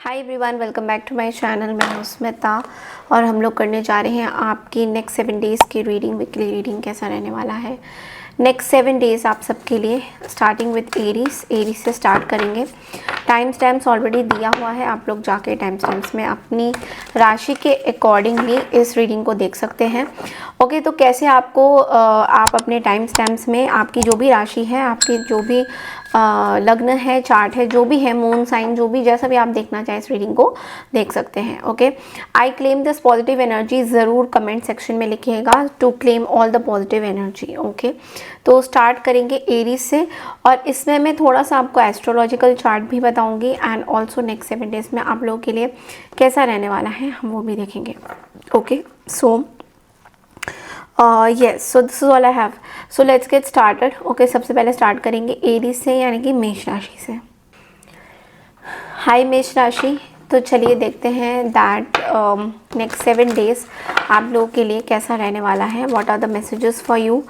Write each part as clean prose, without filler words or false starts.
Hi everyone, welcome back to my channel. मैं हूं स्मिता और हम लोग करने जा रहे हैं आपकी नेक्स्ट 7 डेज़ की रीडिंग। वीकली रीडिंग कैसा रहने वाला है नेक्स्ट 7 डेज़ आप सबके लिए, स्टार्टिंग विथ एरीज से स्टार्ट करेंगे। टाइम स्टैम्प्स ऑलरेडी दिया हुआ है, आप लोग जाके टाइम स्टैम्प्स में अपनी राशि के अकॉर्डिंगली इस रीडिंग को देख सकते हैं। ओके, तो कैसे आपको आप अपने टाइम स्टैम्प्स में आपकी जो भी राशि है, आपकी जो भी लग्न है, चार्ट है, जो भी है, मून साइन, जो भी जैसा भी आप देखना चाहें इस रीडिंग को देख सकते हैं। Okay, I claim this positive energy, ज़रूर कमेंट सेक्शन में लिखिएगा to claim all the positive energy. Okay, तो स्टार्ट करेंगे एरीज से और इसमें मैं थोड़ा सा आपको एस्ट्रोलॉजिकल चार्ट भी बताऊंगी एंड ऑल्सो नेक्स्ट 7 डेज में आप लोगों के लिए कैसा रहने वाला है हम वो भी देखेंगे। Okay, so yes, so this is all I have. So let's get started. Okay, सबसे पहले स्टार्ट करेंगे एरीज से, यानी कि मेष राशि से। हाय मेष राशि, तो चलिए देखते हैं दैट नेक्स्ट 7 डेज आप लोगों के लिए कैसा रहने वाला है। What are the messages for you.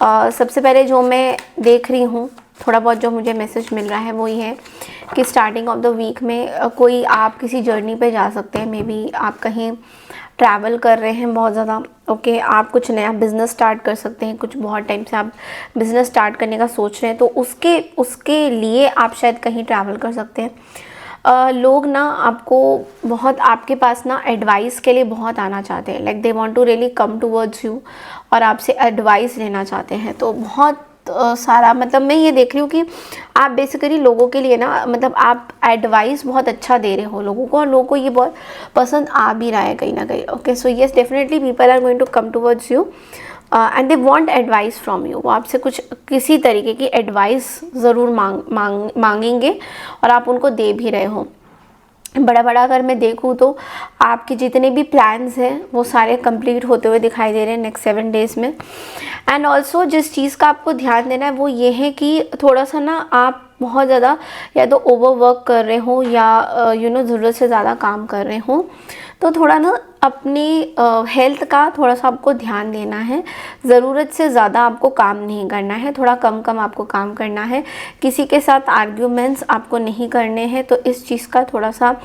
सबसे पहले जो मैं देख रही हूँ, थोड़ा बहुत जो मुझे मैसेज मिल रहा है वो ये है कि स्टार्टिंग ऑफ द वीक में कोई आप किसी जर्नी पे जा सकते हैं। मे बी आप कहीं ट्रैवल कर रहे हैं बहुत ज़्यादा। ओके, आप कुछ नया बिज़नेस स्टार्ट कर सकते हैं, कुछ बहुत टाइम से आप बिज़नेस स्टार्ट करने का सोच रहे हैं, तो उसके लिए आप शायद कहीं ट्रैवल कर सकते हैं। लोग ना आपको बहुत, आपके पास ना एडवाइस के लिए बहुत आना चाहते हैं, like they want to really come towards you और आपसे एडवाइस लेना चाहते हैं। तो बहुत सारा, मतलब मैं ये देख रही हूँ कि आप बेसिकली लोगों के लिए ना, मतलब आप एडवाइस बहुत अच्छा दे रहे हो लोगों को और लोगों को ये बहुत पसंद आ भी रहा है कहीं ना कहीं। Okay, so yes, definitely people are going to come towards you and they want advice from you. वो आपसे कुछ किसी तरीके की एडवाइस ज़रूर मांगेंगे और आप उनको दे भी रहे हो। बड़ा अगर मैं देखूँ तो आपके जितने भी प्लान्स हैं वो सारे कंप्लीट होते हुए दिखाई दे रहे हैं नेक्स्ट 7 डेज़ में। एंड ऑल्सो जिस चीज़ का आपको ध्यान देना है वो ये है कि थोड़ा सा ना आप बहुत ज़्यादा या तो ओवरवर्क कर रहे हो या ज़रूरत से ज़्यादा काम कर रहे हो, तो थोड़ा ना अपनी हेल्थ का थोड़ा सा आपको ध्यान देना है। ज़रूरत से ध्यादा आपको काम नहीं करना है, थोड़ा कम आपको काम करना है। किसी के साथ आर्ग्यूमेंट्स आपको नहीं करने हैं, तो इस चीज़ का थोड़ा सा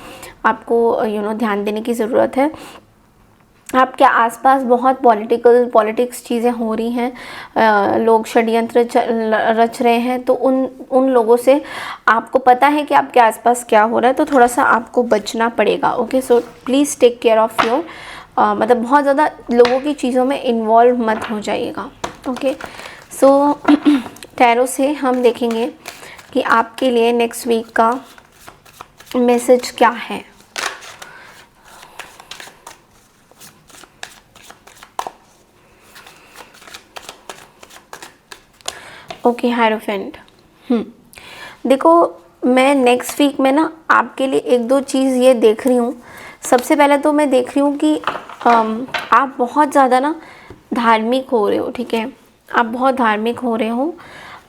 आपको ध्यान देने की ज़रूरत है। आपके आसपास बहुत पॉलिटिक्स चीज़ें हो रही हैं, लोग षड्यंत्र रच रहे हैं, तो उन लोगों से आपको पता है कि आपके आसपास क्या हो रहा है, तो थोड़ा सा आपको बचना पड़ेगा। Okay, so please take care of your, मतलब बहुत ज़्यादा लोगों की चीज़ों में इन्वॉल्व मत हो जाइएगा। ओके, सो टैरो से हम देखेंगे कि आपके लिए नेक्स्ट वीक का मैसेज क्या है। Okay, hierophant. देखो, मैं नेक्स्ट वीक में ना आपके लिए 1-2 चीज़ ये देख रही हूँ। सबसे पहले तो मैं देख रही हूँ कि आप बहुत ज़्यादा ना धार्मिक हो रहे हो। ठीक है, आप बहुत धार्मिक हो रहे हो,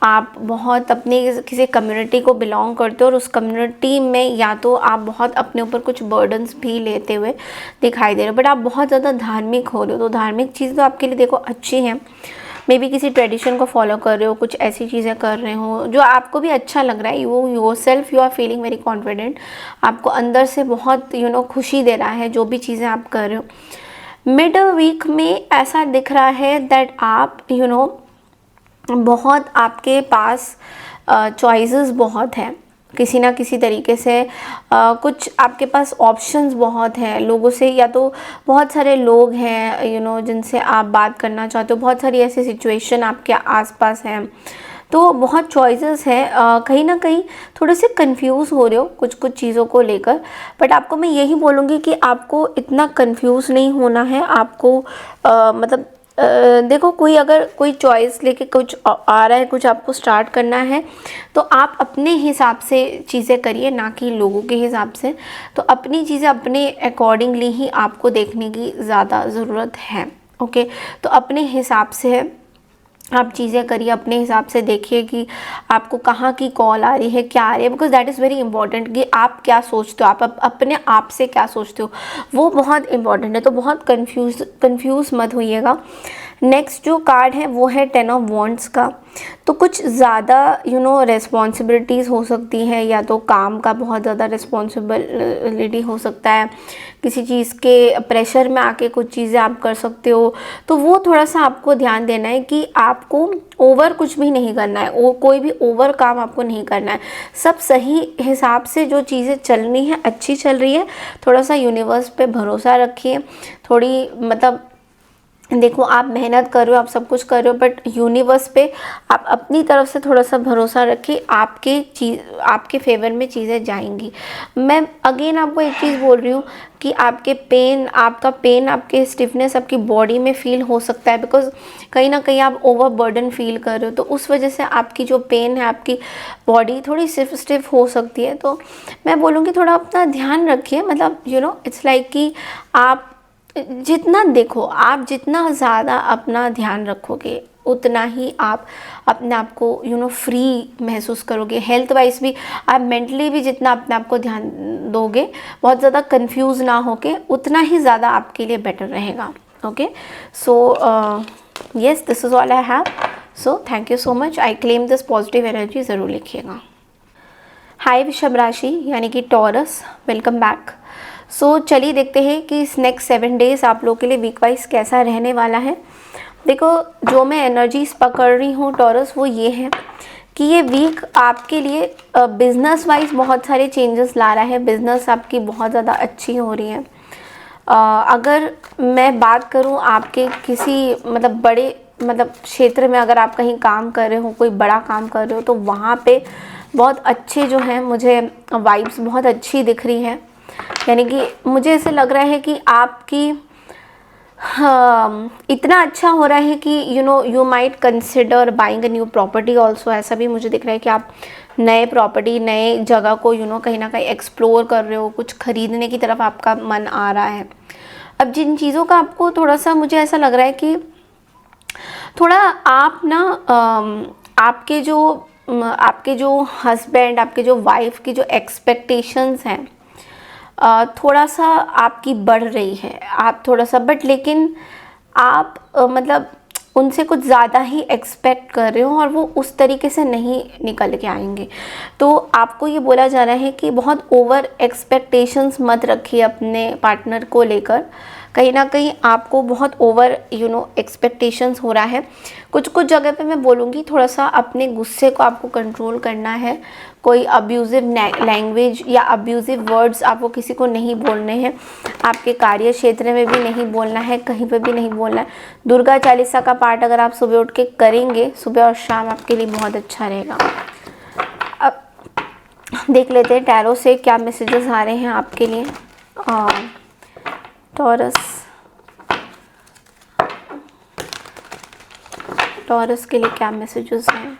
आप बहुत अपने किसी कम्युनिटी को बिलोंग करते हो और उस कम्युनिटी में या तो आप बहुत अपने ऊपर कुछ बर्डन्स भी लेते हुए दिखाई दे रहे हो, बट आप बहुत ज़्यादा धार्मिक हो रहे हो। तो धार्मिक चीज़ तो आपके लिए देखो अच्छी हैं। मे बी किसी ट्रेडिशन को फॉलो कर रहे हो, कुछ ऐसी चीज़ें कर रहे हो जो आपको भी अच्छा लग रहा है। You are feeling very confident, आपको अंदर से बहुत खुशी दे रहा है जो भी चीज़ें आप कर रहे हो। मिड वीक में ऐसा दिख रहा है दैट आप बहुत, आपके पास चॉइसेस बहुत हैं, किसी ना किसी तरीके से कुछ आपके पास ऑप्शंस बहुत हैं लोगों से, या तो बहुत सारे लोग हैं जिनसे आप बात करना चाहते हो, बहुत सारी ऐसी सिचुएशन आपके आसपास हैं, तो बहुत चॉइसेस हैं। कहीं ना कहीं थोड़े से कंफ्यूज हो रहे हो कुछ चीज़ों को लेकर, बट आपको मैं यही बोलूँगी कि आपको इतना कंफ्यूज नहीं होना है। आपको मतलब देखो, अगर कोई चॉइस लेके कुछ आ रहा है, कुछ आपको स्टार्ट करना है, तो आप अपने हिसाब से चीज़ें करिए, ना कि लोगों के हिसाब से। तो अपनी चीज़ें अपने अकॉर्डिंगली ही आपको देखने की ज़्यादा ज़रूरत है। ओके, तो अपने हिसाब से आप चीज़ें करिए, अपने हिसाब से देखिए कि आपको कहाँ की कॉल आ रही है, क्या आ रही है, because that is very important कि आप क्या सोचते हो, आप अपने आप से क्या सोचते हो, वो बहुत इंपॉर्टेंट है। तो बहुत कंफ्यूज मत होइएगा। नेक्स्ट जो कार्ड है वो है 10 ऑफ वॉन्ड्स का। तो कुछ ज़्यादा रेस्पॉन्सिबिलिटीज़ हो सकती हैं, या तो काम का बहुत ज़्यादा रिस्पॉन्सिबिलिटी हो सकता है, किसी चीज़ के प्रेशर में आके कुछ चीज़ें आप कर सकते हो। तो वो थोड़ा सा आपको ध्यान देना है कि आपको ओवर कुछ भी नहीं करना है, कोई भी ओवर काम आपको नहीं करना है। सब सही हिसाब से जो चीज़ें चलनी है अच्छी चल रही है। थोड़ा सा यूनिवर्स पे भरोसा रखिए, थोड़ी देखो आप मेहनत कर रहे हो, आप सब कुछ कर रहे हो, बट यूनिवर्स पे आप अपनी तरफ से थोड़ा सा भरोसा रखिए, आपके फेवर में चीज़ें जाएंगी। मैं अगेन आपको एक चीज़ बोल रही हूँ कि आपका पेन, आपके स्टिफनेस आपकी बॉडी में फील हो सकता है, बिकॉज कहीं ना कहीं आप ओवर बर्डन फील कर रहे हो, तो उस वजह से आपकी जो पेन है, आपकी बॉडी थोड़ी स्टिफ हो सकती है। तो मैं बोलूँगी थोड़ा अपना ध्यान रखिए, इट्स लाइक कि आप जितना ज़्यादा अपना ध्यान रखोगे उतना ही आप अपने आप को फ्री महसूस करोगे। हेल्थ वाइज भी आप मेंटली भी जितना अपने आप को ध्यान दोगे, बहुत ज़्यादा कंफ्यूज ना होके, उतना ही ज़्यादा आपके लिए बेटर रहेगा। Okay, so yes, this is all I have. So thank you so much. I claim this positive energy, ज़रूर लिखिएगा। हाय वृषभ राशि यानी कि टॉरस, वेलकम बैक। सो चलिए देखते हैं कि इस नेक्स्ट 7 डेज़ आप लोगों के लिए वीक वाइज कैसा रहने वाला है। देखो, जो मैं एनर्जीज पकड़ रही हूँ टॉरस, वो ये है कि ये वीक आपके लिए बिजनेस वाइज बहुत सारे चेंजेस ला रहा है। बिजनेस आपकी बहुत ज़्यादा अच्छी हो रही है। अगर मैं बात करूँ आपके किसी बड़े क्षेत्र में, अगर आप कहीं काम कर रहे हो, कोई बड़ा काम कर रहे हो, तो वहाँ पे बहुत अच्छे जो हैं, मुझे वाइब्स बहुत अच्छी दिख रही है। यानी कि मुझे ऐसे लग रहा है कि आपकी इतना अच्छा हो रहा है कि you might consider buying a new property also. ऐसा भी मुझे दिख रहा है कि आप नए प्रॉपर्टी, नए जगह को कहीं ना कहीं एक्सप्लोर कर रहे हो, कुछ खरीदने की तरफ आपका मन आ रहा है। अब जिन चीज़ों का आपको थोड़ा सा, मुझे ऐसा लग रहा है कि थोड़ा आप आपके जो हस्बैंड, आपके जो वाइफ की जो एक्सपेक्टेशंस हैं, थोड़ा सा आपकी बढ़ रही है। आप थोड़ा सा, बट लेकिन आप उनसे कुछ ज़्यादा ही एक्सपेक्ट कर रहे हो और वो उस तरीके से नहीं निकल के आएंगे। तो आपको ये बोला जा रहा है कि बहुत ओवर एक्सपेक्टेशंस मत रखिए अपने पार्टनर को लेकर। कहीं ना कहीं आपको बहुत ओवर एक्सपेक्टेशंस हो रहा है। कुछ जगह पे मैं बोलूँगी थोड़ा सा अपने गुस्से को आपको कंट्रोल करना है। कोई अब्यूज़िव लैंग्वेज या अब्यूज़िव वर्ड्स आपको किसी को नहीं बोलने हैं। आपके कार्य क्षेत्र में भी नहीं बोलना है, कहीं पे भी नहीं बोलना है। दुर्गा चालीसा का पाठ अगर आप सुबह उठ के करेंगे, सुबह और शाम, आपके लिए बहुत अच्छा रहेगा। अब देख लेते हैं टैरो से क्या मैसेजेस आ रहे हैं आपके लिए। टॉरस के लिए क्या मैसेजेस हैं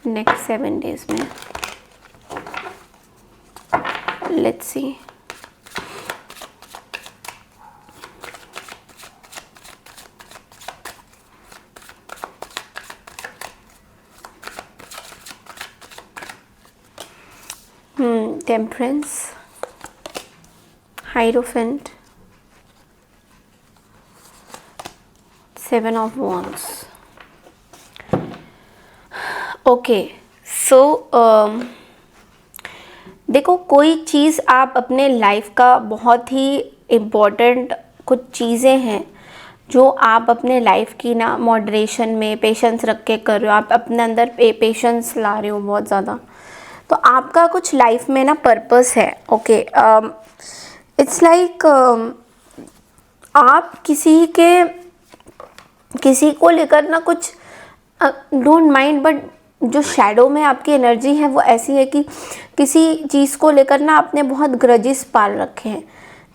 नेक्स्ट 7 डेज में। Let's see. Temperance, hierophant, 7 of wands. Okay, so देखो, कोई चीज़ आप अपने लाइफ का बहुत ही इम्पोर्टेंट कुछ चीज़ें हैं जो आप अपने लाइफ की मॉडरेशन में पेशेंस रख के कर रहे हो। आप अपने अंदर पेशेंस ला रहे हो बहुत ज़्यादा। तो आपका कुछ लाइफ में पर्पस है। ओके, इट्स लाइक आप किसी को लेकर कुछ डोंट माइंड, बट जो शैडो में आपकी एनर्जी है वो ऐसी है कि किसी चीज़ को लेकर आपने बहुत ग्रजेस पाल रखे हैं।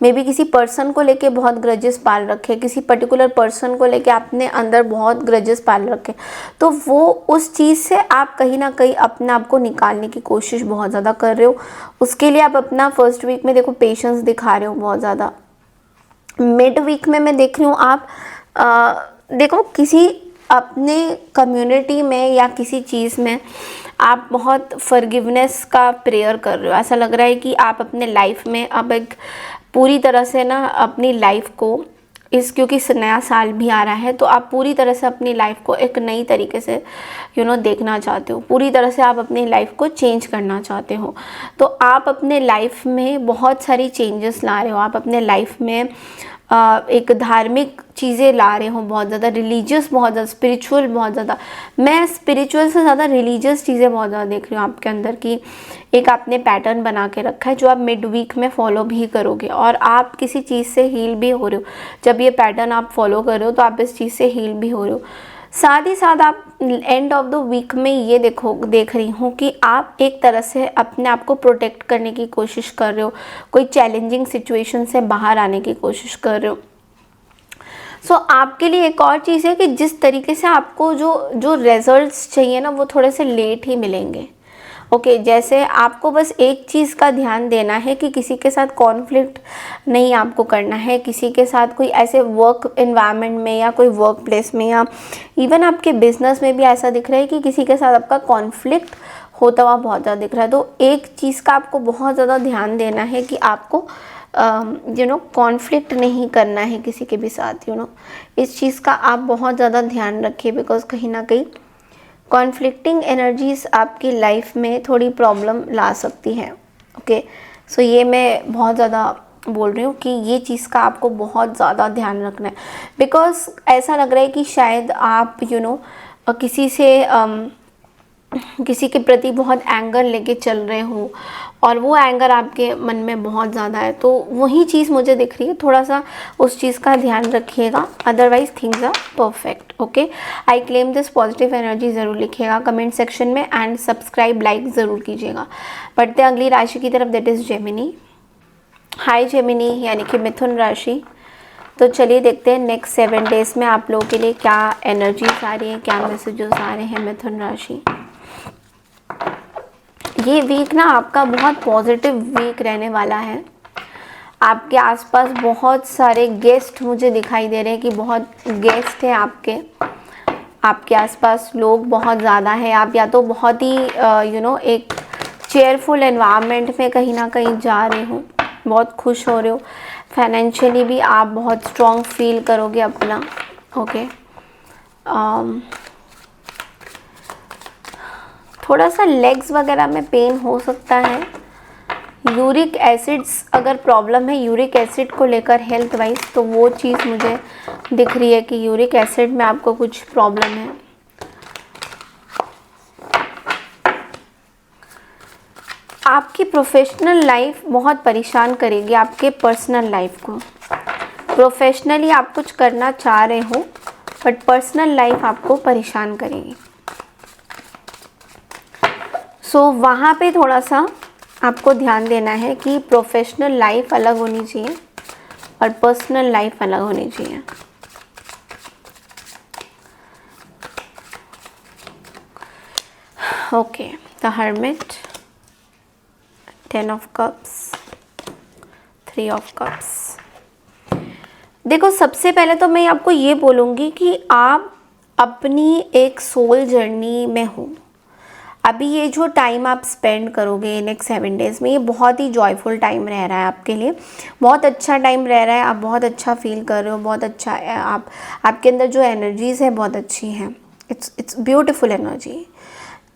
मे बी किसी पर्सन को लेके बहुत ग्रजेस पाल रखे हैं, किसी पर्टिकुलर पर्सन को लेके आपने अंदर बहुत ग्रजेस पाल रखे हैं। तो वो उस चीज़ से आप कहीं ना कहीं अपने आप को निकालने की कोशिश बहुत ज़्यादा कर रहे हो। उसके लिए आप अपना फर्स्ट वीक में देखो पेशेंस दिखा रहे हो बहुत ज़्यादा। मिड वीक में मैं देख रही हूँ आप देखो किसी अपने कम्युनिटी में या किसी चीज़ में आप बहुत फॉरगिवनेस का प्रेयर कर रहे हो। ऐसा लग रहा है कि आप अपने लाइफ में अब एक पूरी तरह से अपनी लाइफ को क्योंकि नया साल भी आ रहा है, तो आप पूरी तरह से अपनी लाइफ को एक नई तरीके से देखना चाहते हो, पूरी तरह से आप अपनी लाइफ को चेंज करना चाहते हो। तो आप अपने लाइफ में बहुत सारी चेंजेस ला रहे हो, आप अपने लाइफ में एक धार्मिक चीज़ें ला रहे हो, बहुत ज़्यादा रिलीजियस, बहुत ज़्यादा स्पिरिचुअल, बहुत ज़्यादा, मैं स्पिरिचुअल से ज़्यादा रिलीजियस चीज़ें बहुत ज़्यादा देख रही हूँ आपके अंदर की। एक आपने पैटर्न बना के रखा है जो आप मिड वीक में फॉलो भी करोगे, और आप किसी चीज़ से हील भी हो रहे हो। जब ये पैटर्न आप फॉलो कर रहे हो तो आप इस चीज़ से हील भी हो रहे हो। साथ ही साथ आप एंड ऑफ द वीक में ये देख रही हूँ कि आप एक तरह से अपने आप को प्रोटेक्ट करने की कोशिश कर रहे हो, कोई चैलेंजिंग सिचुएशन से बाहर आने की कोशिश कर रहे हो। सो आपके लिए एक और चीज़ है कि जिस तरीके से आपको जो रिजल्ट्स चाहिए ना, वो थोड़े से लेट ही मिलेंगे। ओके, जैसे आपको बस एक चीज़ का ध्यान देना है कि किसी के साथ कॉन्फ्लिक्ट नहीं आपको करना है, किसी के साथ कोई ऐसे वर्क एनवायरनमेंट में या कोई वर्क प्लेस में या इवन आपके बिजनेस में भी ऐसा दिख रहा है कि किसी के साथ आपका कॉन्फ्लिक्ट होता हुआ बहुत ज़्यादा दिख रहा है। तो एक चीज़ का आपको बहुत ज़्यादा ध्यान देना है कि आपको कॉन्फ्लिक्ट नहीं करना है किसी के भी साथ। इस चीज़ का आप बहुत ज़्यादा ध्यान रखिए, बिकॉज कहीं ना कहीं कॉन्फ्लिक्टिंग एनर्जीज आपकी लाइफ में थोड़ी प्रॉब्लम ला सकती हैं। ओके, सो ये मैं बहुत ज़्यादा बोल रही हूँ कि ये चीज़ का आपको बहुत ज़्यादा ध्यान रखना है, बिकॉज ऐसा लग रहा है कि शायद आप किसी के प्रति बहुत एंगर लेके चल रहे हो, और वो एंगर आपके मन में बहुत ज़्यादा है। तो वही चीज़ मुझे दिख रही है, थोड़ा सा उस चीज़ का ध्यान रखिएगा, otherwise things are perfect. Okay, I claim this positive energy ज़रूर लिखिएगा कमेंट सेक्शन में, एंड सब्सक्राइब लाइक ज़रूर कीजिएगा। बढ़ते अगली राशि की तरफ, that is Gemini. Hi Gemini, यानी कि मिथुन राशि। तो चलिए देखते हैं नेक्स्ट 7 डेज़ में आप लोगों के लिए क्या एनर्जीज आ रही है, क्या मैसेजेस आ रहे हैं मिथुन राशि। ये वीक ना आपका बहुत पॉजिटिव वीक रहने वाला है। आपके आसपास बहुत सारे गेस्ट मुझे दिखाई दे रहे हैं कि बहुत गेस्ट हैं आपके आसपास, लोग बहुत ज़्यादा हैं। आप या तो बहुत ही एक चेयरफुल एनवायरनमेंट में कहीं ना कहीं जा रहे हो, बहुत खुश हो रहे हो, फाइनेंशियली भी आप बहुत स्ट्रॉन्ग फील करोगे अपना। ओके, थोड़ा सा लेग्स वगैरह में पेन हो सकता है। यूरिक एसिड्स अगर प्रॉब्लम है यूरिक एसिड को लेकर हेल्थ वाइज, तो वो चीज़ मुझे दिख रही है कि यूरिक एसिड में आपको कुछ प्रॉब्लम है। आपकी प्रोफेशनल लाइफ बहुत परेशान करेगी आपके पर्सनल लाइफ को। प्रोफेशनली आप कुछ करना चाह रहे हो, बट पर्सनल लाइफ आपको परेशान करेगी। सो वहाँ पे थोड़ा सा आपको ध्यान देना है कि प्रोफेशनल लाइफ अलग होनी चाहिए और पर्सनल लाइफ अलग होनी चाहिए। Okay, the hermit, 10 of cups, 3 of cups. देखो, सबसे पहले तो मैं आपको ये बोलूँगी कि आप अपनी एक सोल जर्नी में हो। अभी ये जो टाइम आप स्पेंड करोगे नेक्स्ट 7 डेज़ में, ये बहुत ही जॉयफुल टाइम रह रहा है आपके लिए, बहुत अच्छा टाइम रह रहा है। आप बहुत अच्छा फील कर रहे हो, बहुत अच्छा आपके अंदर जो एनर्जीज़ है बहुत अच्छी हैं। इट्स ब्यूटीफुल एनर्जी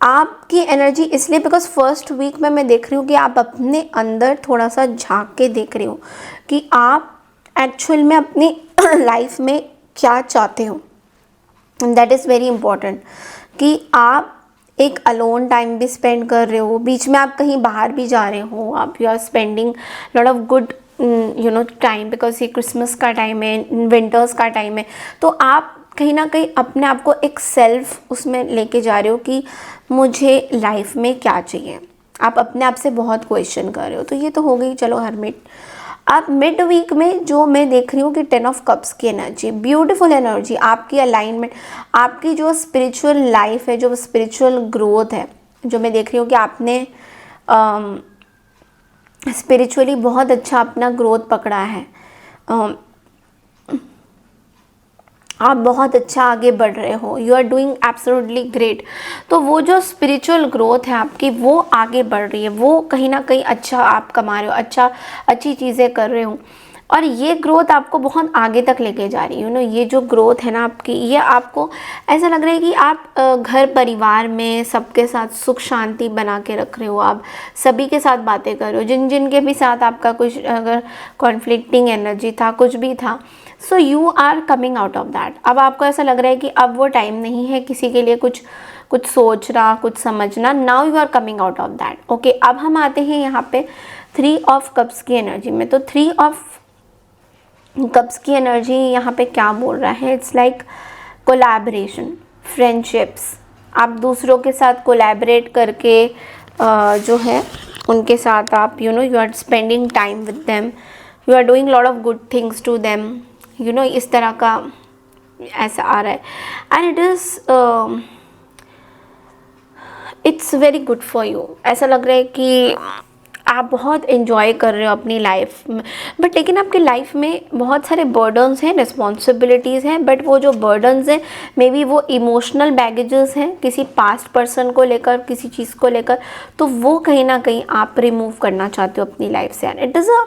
आपकी एनर्जी, इसलिए बिकॉज फर्स्ट वीक में मैं देख रही हूँ कि आप अपने अंदर थोड़ा सा झांक के देख रहे हो कि आप एक्चुअल में अपनी लाइफ में क्या चाहते हो। दैट इज़ वेरी इम्पॉर्टेंट कि आप एक अलोन टाइम भी स्पेंड कर रहे हो, बीच में आप कहीं बाहर भी जा रहे हो, आप you are spending lot of good time, because ये क्रिसमस का टाइम है, विंटर्स का टाइम है। तो आप कहीं ना कहीं अपने आप को एक सेल्फ उसमें लेके जा रहे हो कि मुझे लाइफ में क्या चाहिए। आप अपने आप से बहुत क्वेश्चन कर रहे हो। तो ये तो हो गई चलो हर्मिट। अब मिड वीक में जो मैं देख रही हूँ कि 10 ऑफ कप्स की एनर्जी, ब्यूटीफुल एनर्जी, आपकी अलाइनमेंट, आपकी जो स्पिरिचुअल लाइफ है, जो स्पिरिचुअल ग्रोथ है, जो मैं देख रही हूँ कि आपने स्पिरिचुअली बहुत अच्छा अपना ग्रोथ पकड़ा है, आप बहुत अच्छा आगे बढ़ रहे हो, you are doing absolutely great. तो वो जो स्पिरिचुअल ग्रोथ है आपकी, वो आगे बढ़ रही है, वो कहीं ना कहीं अच्छा आप कमा रहे हो, अच्छी चीज़ें कर रहे हो। और ये ग्रोथ आपको बहुत आगे तक लेके जा रही है। ये जो ग्रोथ है ना आपकी, ये आपको ऐसा लग रहा है कि आप घर परिवार में सबके साथ सुख शांति बना के रख रहे हो, आप सभी के साथ बातें कर रहे हो, जिन जिन के भी साथ आपका कुछ अगर कॉन्फ्लिक्टिंग एनर्जी था, कुछ भी था, so you are coming out of that. अब आपको ऐसा लग रहा है कि अब वो टाइम नहीं है किसी के लिए कुछ सोचना, कुछ समझना। Now you are coming out of that. Okay, अब हम आते हैं यहाँ पे 3 ऑफ कप्स की एनर्जी में। तो 3 ऑफ कप्स की एनर्जी यहाँ पे क्या बोल रहा है? It's like collaboration, friendships. आप दूसरों के साथ कोलैबोरेट करके जो है उनके साथ आप you are spending time with them, you are doing lot of good things to them, इस तरह का ऐसा आ रहा है। And it's very good for you. ऐसा लग रहा है कि आप बहुत एंजॉय कर रहे हो अपनी लाइफ में, बट लेकिन आपकी लाइफ में बहुत सारे बर्डन्स हैं, रिस्पॉन्सिबिलिटीज़ हैं, बट वो जो बर्डन्स हैं मे बी वो इमोशनल बैगेजेस हैं किसी पास्ट पर्सन को लेकर, किसी चीज़ को लेकर, तो वो कहीं ना कहीं आप रिमूव करना चाहते हो अपनी लाइफ से। And it is a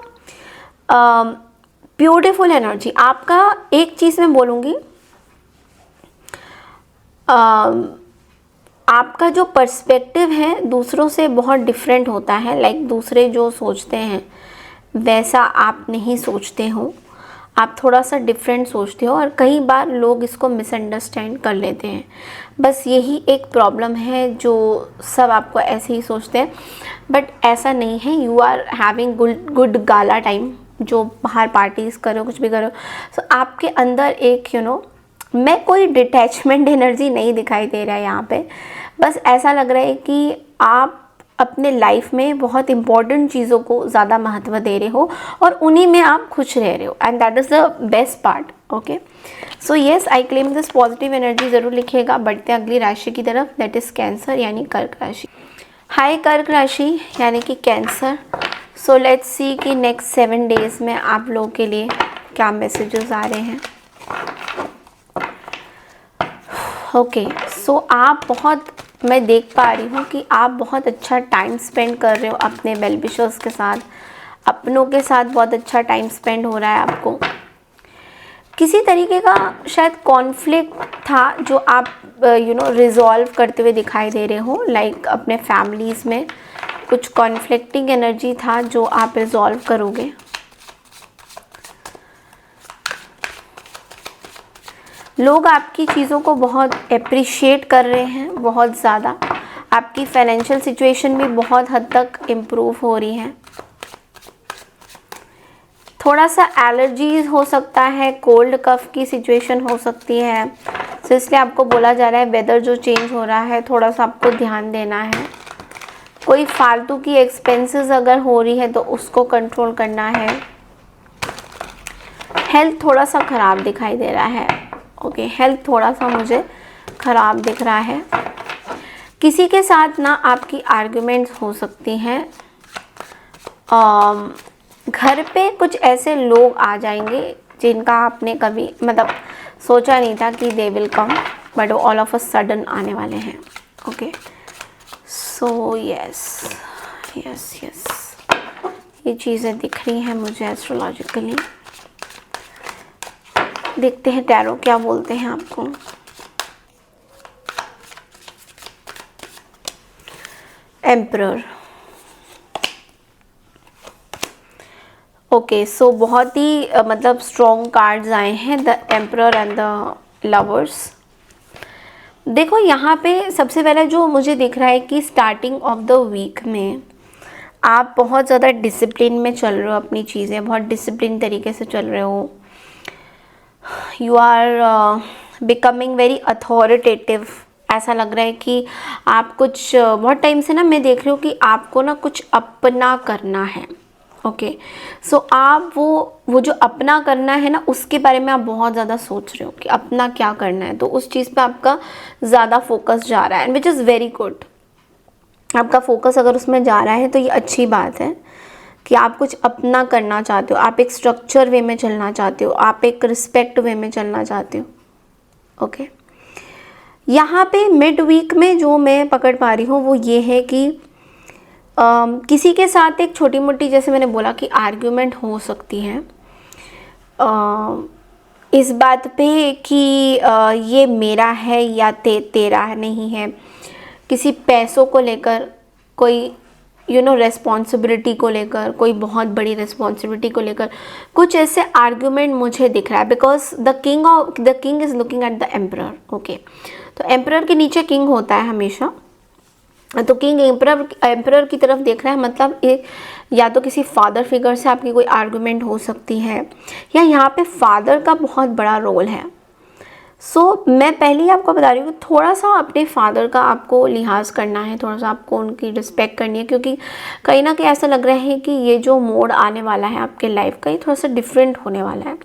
beautiful energy. आपका एक चीज़ मैं बोलूँगी, आपका जो पर्सपेक्टिव है दूसरों से बहुत डिफरेंट होता है। लाइक दूसरे जो सोचते हैं वैसा आप नहीं सोचते हो, आप थोड़ा सा डिफरेंट सोचते हो, और कई बार लोग इसको मिसअंडरस्टैंड कर लेते हैं। बस यही एक प्रॉब्लम है, जो सब आपको ऐसे ही सोचते हैं, बट ऐसा नहीं है। You are having good gala time, जो बाहर पार्टीज़ करो, कुछ भी करो, सो आपके अंदर एक मैं कोई डिटैचमेंट एनर्जी नहीं दिखाई दे रहा है यहाँ पे। बस ऐसा लग रहा है कि आप अपने लाइफ में बहुत इम्पॉर्टेंट चीज़ों को ज़्यादा महत्व दे रहे हो और उन्हीं में आप खुश रह रहे हो, and that is the best part. Okay, so yes, I claim this positive energy ज़रूर लिखिएगा। बढ़ते अगली राशि की तरफ, दैट इज़ कैंसर यानी कर्क राशि। हाय कर्क राशि यानी कि कैंसर। सो लेट्स सी कि नेक्स्ट 7 डेज़ में आप लोगों के लिए क्या मैसेजेस आ रहे हैं। ओके, सो आप मैं देख पा रही हूँ कि आप बहुत अच्छा टाइम स्पेंड कर रहे हो अपने वेल विशर्स के साथ, अपनों के साथ बहुत अच्छा टाइम स्पेंड हो रहा है आपको। किसी तरीके का शायद कॉन्फ्लिक्ट था जो आप रिजॉल्व करते हुए दिखाई दे रहे हो। लाइक अपने फैमिलीज़ में कुछ कॉन्फ्लिक्टिंग एनर्जी था जो आप रिजॉल्व करोगे। लोग आपकी चीज़ों को बहुत अप्रिशिएट कर रहे हैं, बहुत ज़्यादा। आपकी फाइनेंशियल सिचुएशन भी बहुत हद तक इम्प्रूव हो रही है। थोड़ा सा एलर्जीज हो सकता है, कोल्ड कफ की सिचुएशन हो सकती है, तो इसलिए आपको बोला जा रहा है वेदर जो चेंज हो रहा है थोड़ा सा आपको ध्यान देना है। कोई फालतू की एक्सपेंसेस अगर हो रही है तो उसको कंट्रोल करना है। हेल्थ थोड़ा सा ख़राब दिखाई दे रहा है। ओके, हेल्थ थोड़ा सा मुझे ख़राब दिख रहा है। किसी के साथ ना आपकी आर्ग्यूमेंट्स हो सकती हैं। घर पे कुछ ऐसे लोग आ जाएंगे जिनका आपने कभी सोचा नहीं था कि दे विल कम, बट वो ऑल ऑफ अ सडन आने वाले हैं। ओके, सो यस, ये चीज़ें दिख रही हैं मुझे एस्ट्रोलॉजिकली। देखते हैं टैरो क्या बोलते हैं आपको। एम्परर। ओके, सो बहुत ही स्ट्रॉन्ग कार्ड्स आए हैं, the emperor and the lovers. देखो यहाँ पे सबसे पहले जो मुझे दिख रहा है कि स्टार्टिंग ऑफ द वीक में आप बहुत ज़्यादा डिसिप्लिन में चल रहे हो, अपनी चीज़ें बहुत डिसिप्लिन तरीके से चल रहे हो। You are becoming very authoritative. ऐसा लग रहा है कि आप कुछ बहुत टाइम से ना मैं देख रही हूँ कि आपको ना कुछ अपना करना है। ओके, सो आप वो जो अपना करना है ना उसके बारे में आप बहुत ज़्यादा सोच रहे हो कि अपना क्या करना है, तो उस चीज़ पे आपका ज़्यादा फोकस जा रहा है, विच इज़ वेरी गुड। आपका फोकस अगर उसमें जा रहा है तो ये अच्छी बात है कि आप कुछ अपना करना चाहते हो, आप एक स्ट्रक्चर वे में चलना चाहते हो, आप एक रिस्पेक्ट वे में चलना चाहते हो। ओके, यहाँ पे मिड वीक में जो मैं पकड़ पा रही हूँ वो ये है कि किसी के साथ एक छोटी मोटी, जैसे मैंने बोला कि आर्ग्यूमेंट हो सकती है, इस बात पे कि ये मेरा है या तेरा नहीं है, किसी पैसों को लेकर, कोई रेस्पॉन्सिबिलिटी को लेकर, कोई बहुत बड़ी रेस्पॉन्सिबिलिटी को लेकर कुछ ऐसे आर्ग्यूमेंट मुझे दिख रहा है। Because the king is looking at the emperor. Okay, तो एम्परर के नीचे किंग होता है हमेशा, तो किंग एम्परर की तरफ देख रहा है, मतलब एक या तो किसी फादर फिगर से आपकी कोई आर्गुमेंट हो सकती है, या यहाँ पे फादर का बहुत बड़ा रोल है। मैं पहले ही आपको बता रही हूँ, थोड़ा सा अपने फादर का आपको लिहाज करना है, थोड़ा सा आपको उनकी रिस्पेक्ट करनी है, क्योंकि कहीं ना कहीं ऐसा लग रहा है कि ये जो मोड आने वाला है आपके लाइफ का, ये थोड़ा सा डिफरेंट होने वाला है।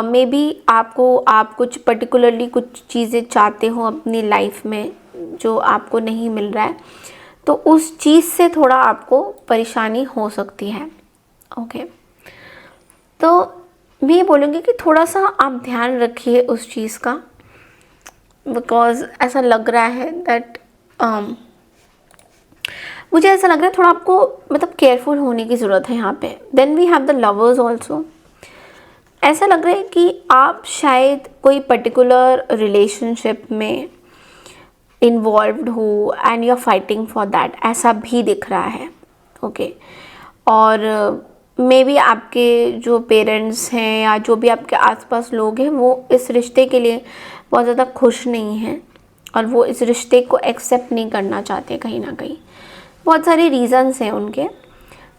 मे बी आप कुछ पर्टिकुलरली कुछ चीज़ें चाहते हो अपनी लाइफ में जो आपको नहीं मिल रहा है, तो उस चीज़ से थोड़ा आपको परेशानी हो सकती है। ओके, तो मैं ये बोलूँगी कि थोड़ा सा आप ध्यान रखिए उस चीज़ का, बिकॉज ऐसा लग रहा है दैट मुझे ऐसा लग रहा है थोड़ा आपको मतलब केयरफुल होने की ज़रूरत है यहाँ पे। Then we have the lovers also. ऐसा लग रहा है कि आप शायद कोई पर्टिकुलर रिलेशनशिप में इन्वॉल्व्ड हो and you are fighting for that, ऐसा भी दिख रहा है। ओके, और मे बी आपके जो पेरेंट्स हैं या जो भी आपके आसपास लोग हैं, वो इस रिश्ते के लिए बहुत ज़्यादा खुश नहीं हैं और वो इस रिश्ते को एक्सेप्ट नहीं करना चाहते। कहीं ना कहीं बहुत सारे रीज़न्स हैं उनके,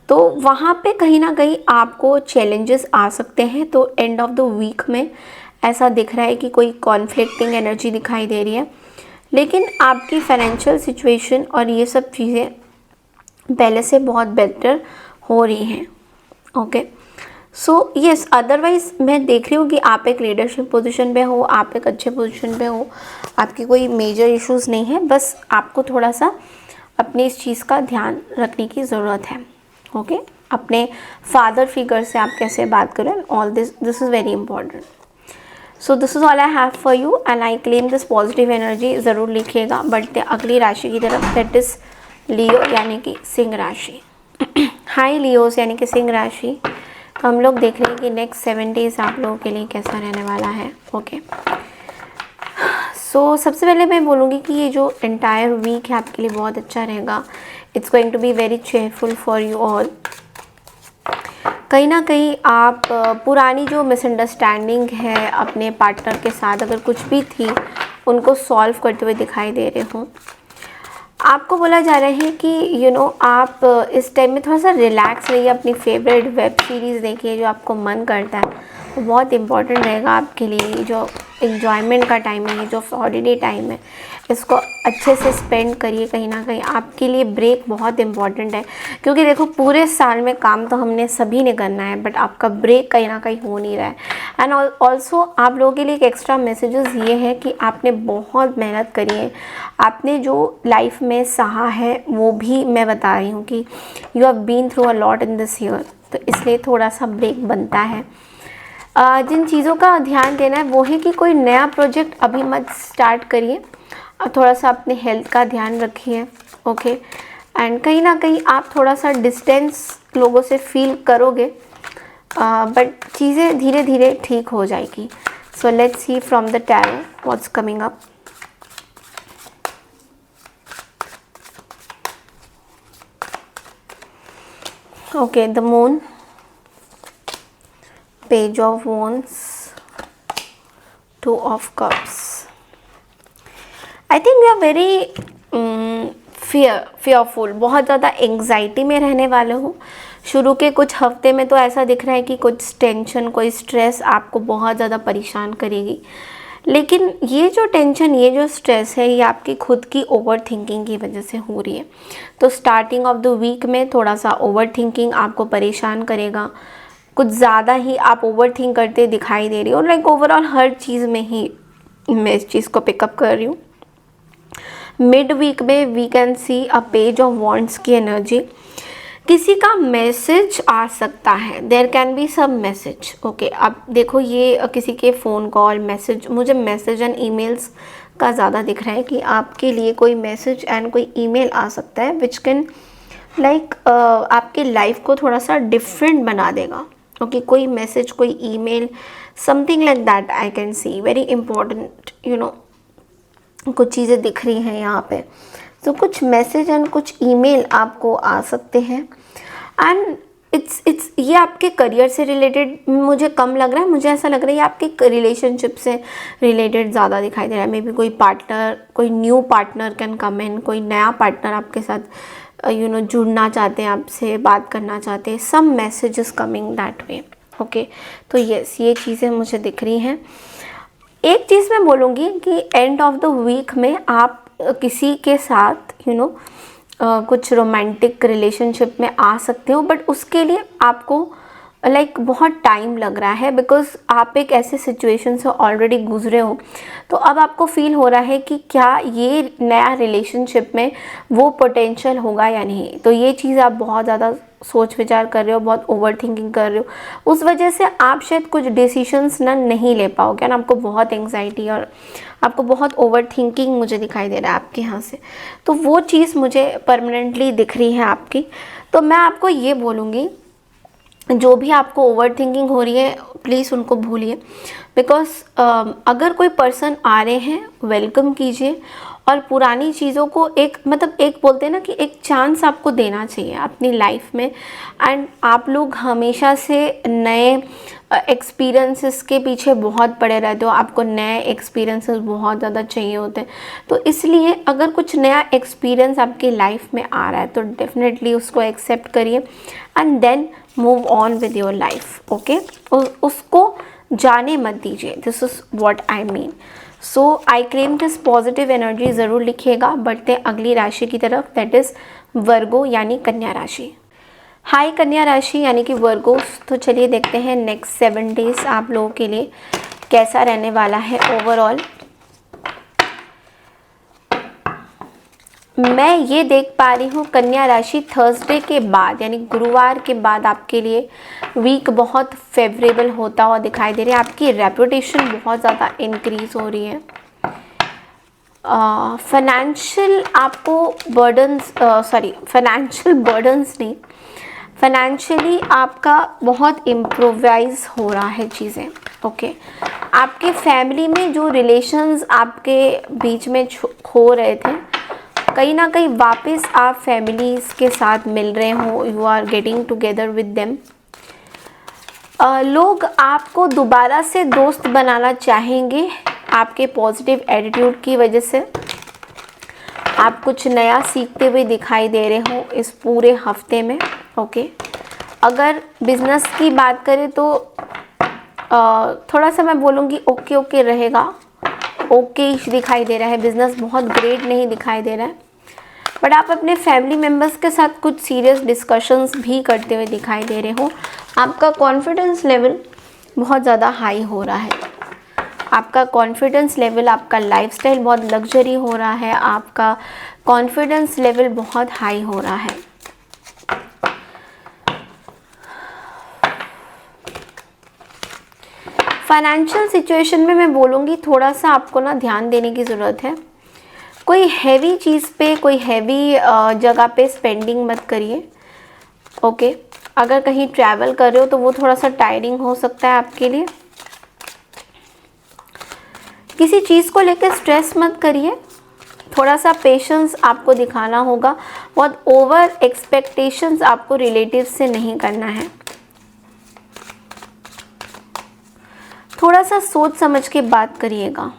तो वहाँ पे कहीं ना कहीं आपको चैलेंजेस आ सकते हैं। तो एंड ऑफ द वीक में ऐसा दिख रहा है कि कोई कॉन्फ्लिक्टिंग एनर्जी दिखाई दे रही है, लेकिन आपकी फाइनेंशियल सिचुएशन और ये सब चीज़ें पहले से बहुत बेटर हो रही हैं। ओके, सो यस, अदरवाइज़ मैं देख रही हूँ कि आप एक लीडरशिप पोजीशन पे हो, आप एक अच्छे पोजीशन पे हो, आपकी कोई मेजर इश्यूज़ नहीं है, बस आपको थोड़ा सा अपनी इस चीज़ का ध्यान रखने की ज़रूरत है। ओके, अपने फादर फिगर से आप कैसे बात करें, all this is very important. So this is all I have for you and I claim this positive energy. ज़रूर लिखिएगा। बढ़ते अगली राशि की तरफ, दैट इज़ लियो यानी कि सिंह राशि। हाय लियोस यानी कि सिंह राशि, तो हम लोग देख रहे हैं कि नेक्स्ट 7 डेज़ आप लोगों के लिए कैसा रहने वाला है। ओके, सो सबसे पहले मैं बोलूँगी कि ये जो एंटायर वीक है आपके लिए बहुत अच्छा रहेगा। It's going to be very cheerful for you all. कहीं ना कहीं आप पुरानी जो मिसअंडरस्टैंडिंग है अपने पार्टनर के साथ, अगर कुछ भी थी, उनको सॉल्व करते हुए दिखाई दे रहे हो। आपको बोला जा रहा है कि आप इस टाइम में थोड़ा सा रिलैक्स रहिए, अपनी फेवरेट वेब सीरीज़ देखिए, जो आपको मन करता है, वो बहुत इम्पॉर्टेंट रहेगा आपके लिए। जो इन्जॉयमेंट का टाइम है, जो हॉलीडे टाइम है, इसको अच्छे से स्पेंड करिए। कहीं ना कहीं आपके लिए ब्रेक बहुत इम्पॉर्टेंट है, क्योंकि देखो पूरे साल में काम तो हमने सभी ने करना है, बट आपका ब्रेक कहीं ना कहीं हो नहीं रहा है। एंड ऑल्सो आप लोगों के लिए एक एक्स्ट्रा मैसेजेस ये है कि आपने बहुत मेहनत करी है, आपने जो लाइफ में सहा है वो भी मैं बता रही हूँ कि you have been through a lot in this year, तो इसलिए थोड़ा सा ब्रेक बनता है। जिन चीज़ों का ध्यान देना है वो है कि कोई नया प्रोजेक्ट अभी मत स्टार्ट करिए, थोड़ा सा अपने हेल्थ का ध्यान रखिए। ओके, एंड कहीं ना कहीं आप थोड़ा सा डिस्टेंस लोगों से फील करोगे, बट चीज़ें धीरे धीरे ठीक हो जाएगी। सो let's C from the tarot what's coming up. Okay, the moon, Page of Wands, 2 of Cups. I think you are very fearful, बहुत ज़्यादा एंग्जाइटी में रहने वाले हो। शुरू के कुछ हफ्ते में तो ऐसा दिख रहा है कि कुछ टेंशन, कोई स्ट्रेस आपको बहुत ज़्यादा परेशान करेगी, लेकिन ये जो टेंशन, ये जो स्ट्रेस है, ये आपकी खुद की ओवर थिंकिंग की वजह से हो रही है। तो स्टार्टिंग ऑफ द वीक में थोड़ा सा ओवर थिंकिंग आपको परेशान करेगा, कुछ ज़्यादा ही आप ओवर थिंक करते दिखाई दे रही हो। लाइक ओवरऑल हर चीज़ में ही मैं इस चीज़ को पिकअप कर रही हूँ। मिड वीक में we can see a page of wands की एनर्जी। किसी का मैसेज आ सकता है, there can be some message. Okay, अब देखो ये किसी के फ़ोन कॉल, मैसेज, मुझे मैसेज एंड ईमेल्स का ज़्यादा दिख रहा है कि आपके लिए कोई मैसेज एंड कोई ईमेल आ सकता है विच कैन लाइक आपकी लाइफ को थोड़ा सा डिफरेंट बना देगा। ओके, कोई मैसेज, कोई email, something like that I can see, very important, कुछ चीज़ें दिख रही हैं यहाँ पे। तो कुछ मैसेज एंड कुछ ईमेल आपको आ सकते हैं, एंड इट्स ये आपके करियर से रिलेटेड मुझे कम लग रहा है। मुझे ऐसा लग रहा है ये आपके रिलेशनशिप से रिलेटेड ज़्यादा दिखाई दे रहा है। मे बी कोई पार्टनर, कोई न्यू पार्टनर कैन कम इन, कोई नया पार्टनर आपके साथ जुड़ना चाहते हैं, आपसे बात करना चाहते हैं। Some messages coming that way. Okay, तो यस, ये चीज़ें मुझे दिख रही हैं। एक चीज़ मैं बोलूँगी कि एंड ऑफ द वीक में आप किसी के साथ कुछ रोमांटिक रिलेशनशिप में आ सकते हो, बट उसके लिए आपको बहुत टाइम लग रहा है, बिकॉज आप एक ऐसे सिचुएशन से ऑलरेडी गुजरे हो। तो अब आपको फील हो रहा है कि क्या ये नया रिलेशनशिप में वो पोटेंशियल होगा या नहीं। तो ये चीज़ आप बहुत ज़्यादा सोच विचार कर रहे हो, बहुत ओवर थिंकिंग कर रहे हो, उस वजह से आप शायद कुछ डिसीशंस नहीं ले पाओगे, ना आपको बहुत एंग्जाइटी और आपको बहुत ओवर थिंकिंग मुझे दिखाई दे रहा है आपके यहाँ से। तो वो चीज़ मुझे परमानेंटली दिख रही है आपकी। तो मैं आपको ये बोलूँगी, जो भी आपको ओवर थिंकिंग हो रही है प्लीज़ उनको भूलिए, बिकॉज अगर कोई पर्सन आ रहे हैं वेलकम कीजिए, और पुरानी चीज़ों को एक बोलते हैं ना कि एक चांस आपको देना चाहिए अपनी लाइफ में। एंड आप लोग हमेशा से नए एक्सपीरियंसेस के पीछे बहुत पड़े रहते हो, आपको नए एक्सपीरियंसेस बहुत ज़्यादा चाहिए होते हैं। तो इसलिए अगर कुछ नया एक्सपीरियंस आपकी लाइफ में आ रहा है तो डेफिनेटली उसको एक्सेप्ट करिए and then move on with your life. Okay, उसको जाने मत दीजिए। This is what I mean. So I claim this positive energy ज़रूर लिखिएगा। बढ़ते अगली राशि की तरफ, दैट इज़ वर्गो यानी कन्या राशि। हाय कन्या राशि यानी कि वर्गो। तो चलिए देखते हैं नेक्स्ट 7 डेज आप लोगों के लिए कैसा रहने वाला है ओवरऑल। मैं ये देख पा रही हूँ कन्या राशि, थर्सडे के बाद यानी गुरुवार के बाद आपके लिए वीक बहुत फेवरेबल होता हुआ दिखाई दे रहा है। आपकी रेपुटेशन बहुत ज़्यादा इंक्रीज हो रही है। फाइनेंशियल आपको फाइनेंशियल बर्डन्स नहीं, फाइनेंशियली आपका बहुत इम्प्रोवाइज हो रहा है चीज़ें। ओके, आपके फैमिली में जो रिलेशंस आपके बीच में खो रहे थे, कहीं ना कहीं वापस आप फैमिलीज़ के साथ मिल रहे हो, you are getting together with them. लोग आपको दोबारा से दोस्त बनाना चाहेंगे आपके पॉजिटिव एटीट्यूड की वजह से। आप कुछ नया सीखते हुए दिखाई दे रहे हो इस पूरे हफ्ते में। ओके, अगर बिजनेस की बात करें तो थोड़ा सा मैं बोलूँगी ओके रहेगा, ओके दिखाई दे रहा है। बिजनेस बहुत ग्रेट नहीं दिखाई दे रहा है, बट आप अपने फैमिली मेम्बर्स के साथ कुछ सीरियस डिस्कशंस भी करते हुए दिखाई दे रहे हो। आपका कॉन्फिडेंस लेवल बहुत ज़्यादा हाई हो रहा है। आपका कॉन्फिडेंस लेवल, आपका लाइफस्टाइल बहुत लग्जरी हो रहा है, आपका कॉन्फिडेंस लेवल बहुत हाई हो रहा है। फाइनेंशियल सिचुएशन में मैं बोलूँगी थोड़ा सा आपको ना ध्यान देने की ज़रूरत है। कोई हैवी चीज़ पे, कोई हैवी जगह पे स्पेंडिंग मत करिए। ओके, अगर कहीं ट्रैवल कर रहे हो तो वो थोड़ा सा टायरिंग हो सकता है आपके लिए। किसी चीज़ को लेकर स्ट्रेस मत करिए, थोड़ा सा पेशेंस आपको दिखाना होगा। बहुत ओवर एक्सपेक्टेशंस आपको रिलेटिव से नहीं करना है। थोड़ा सा सोच समझ के बात करिएगा।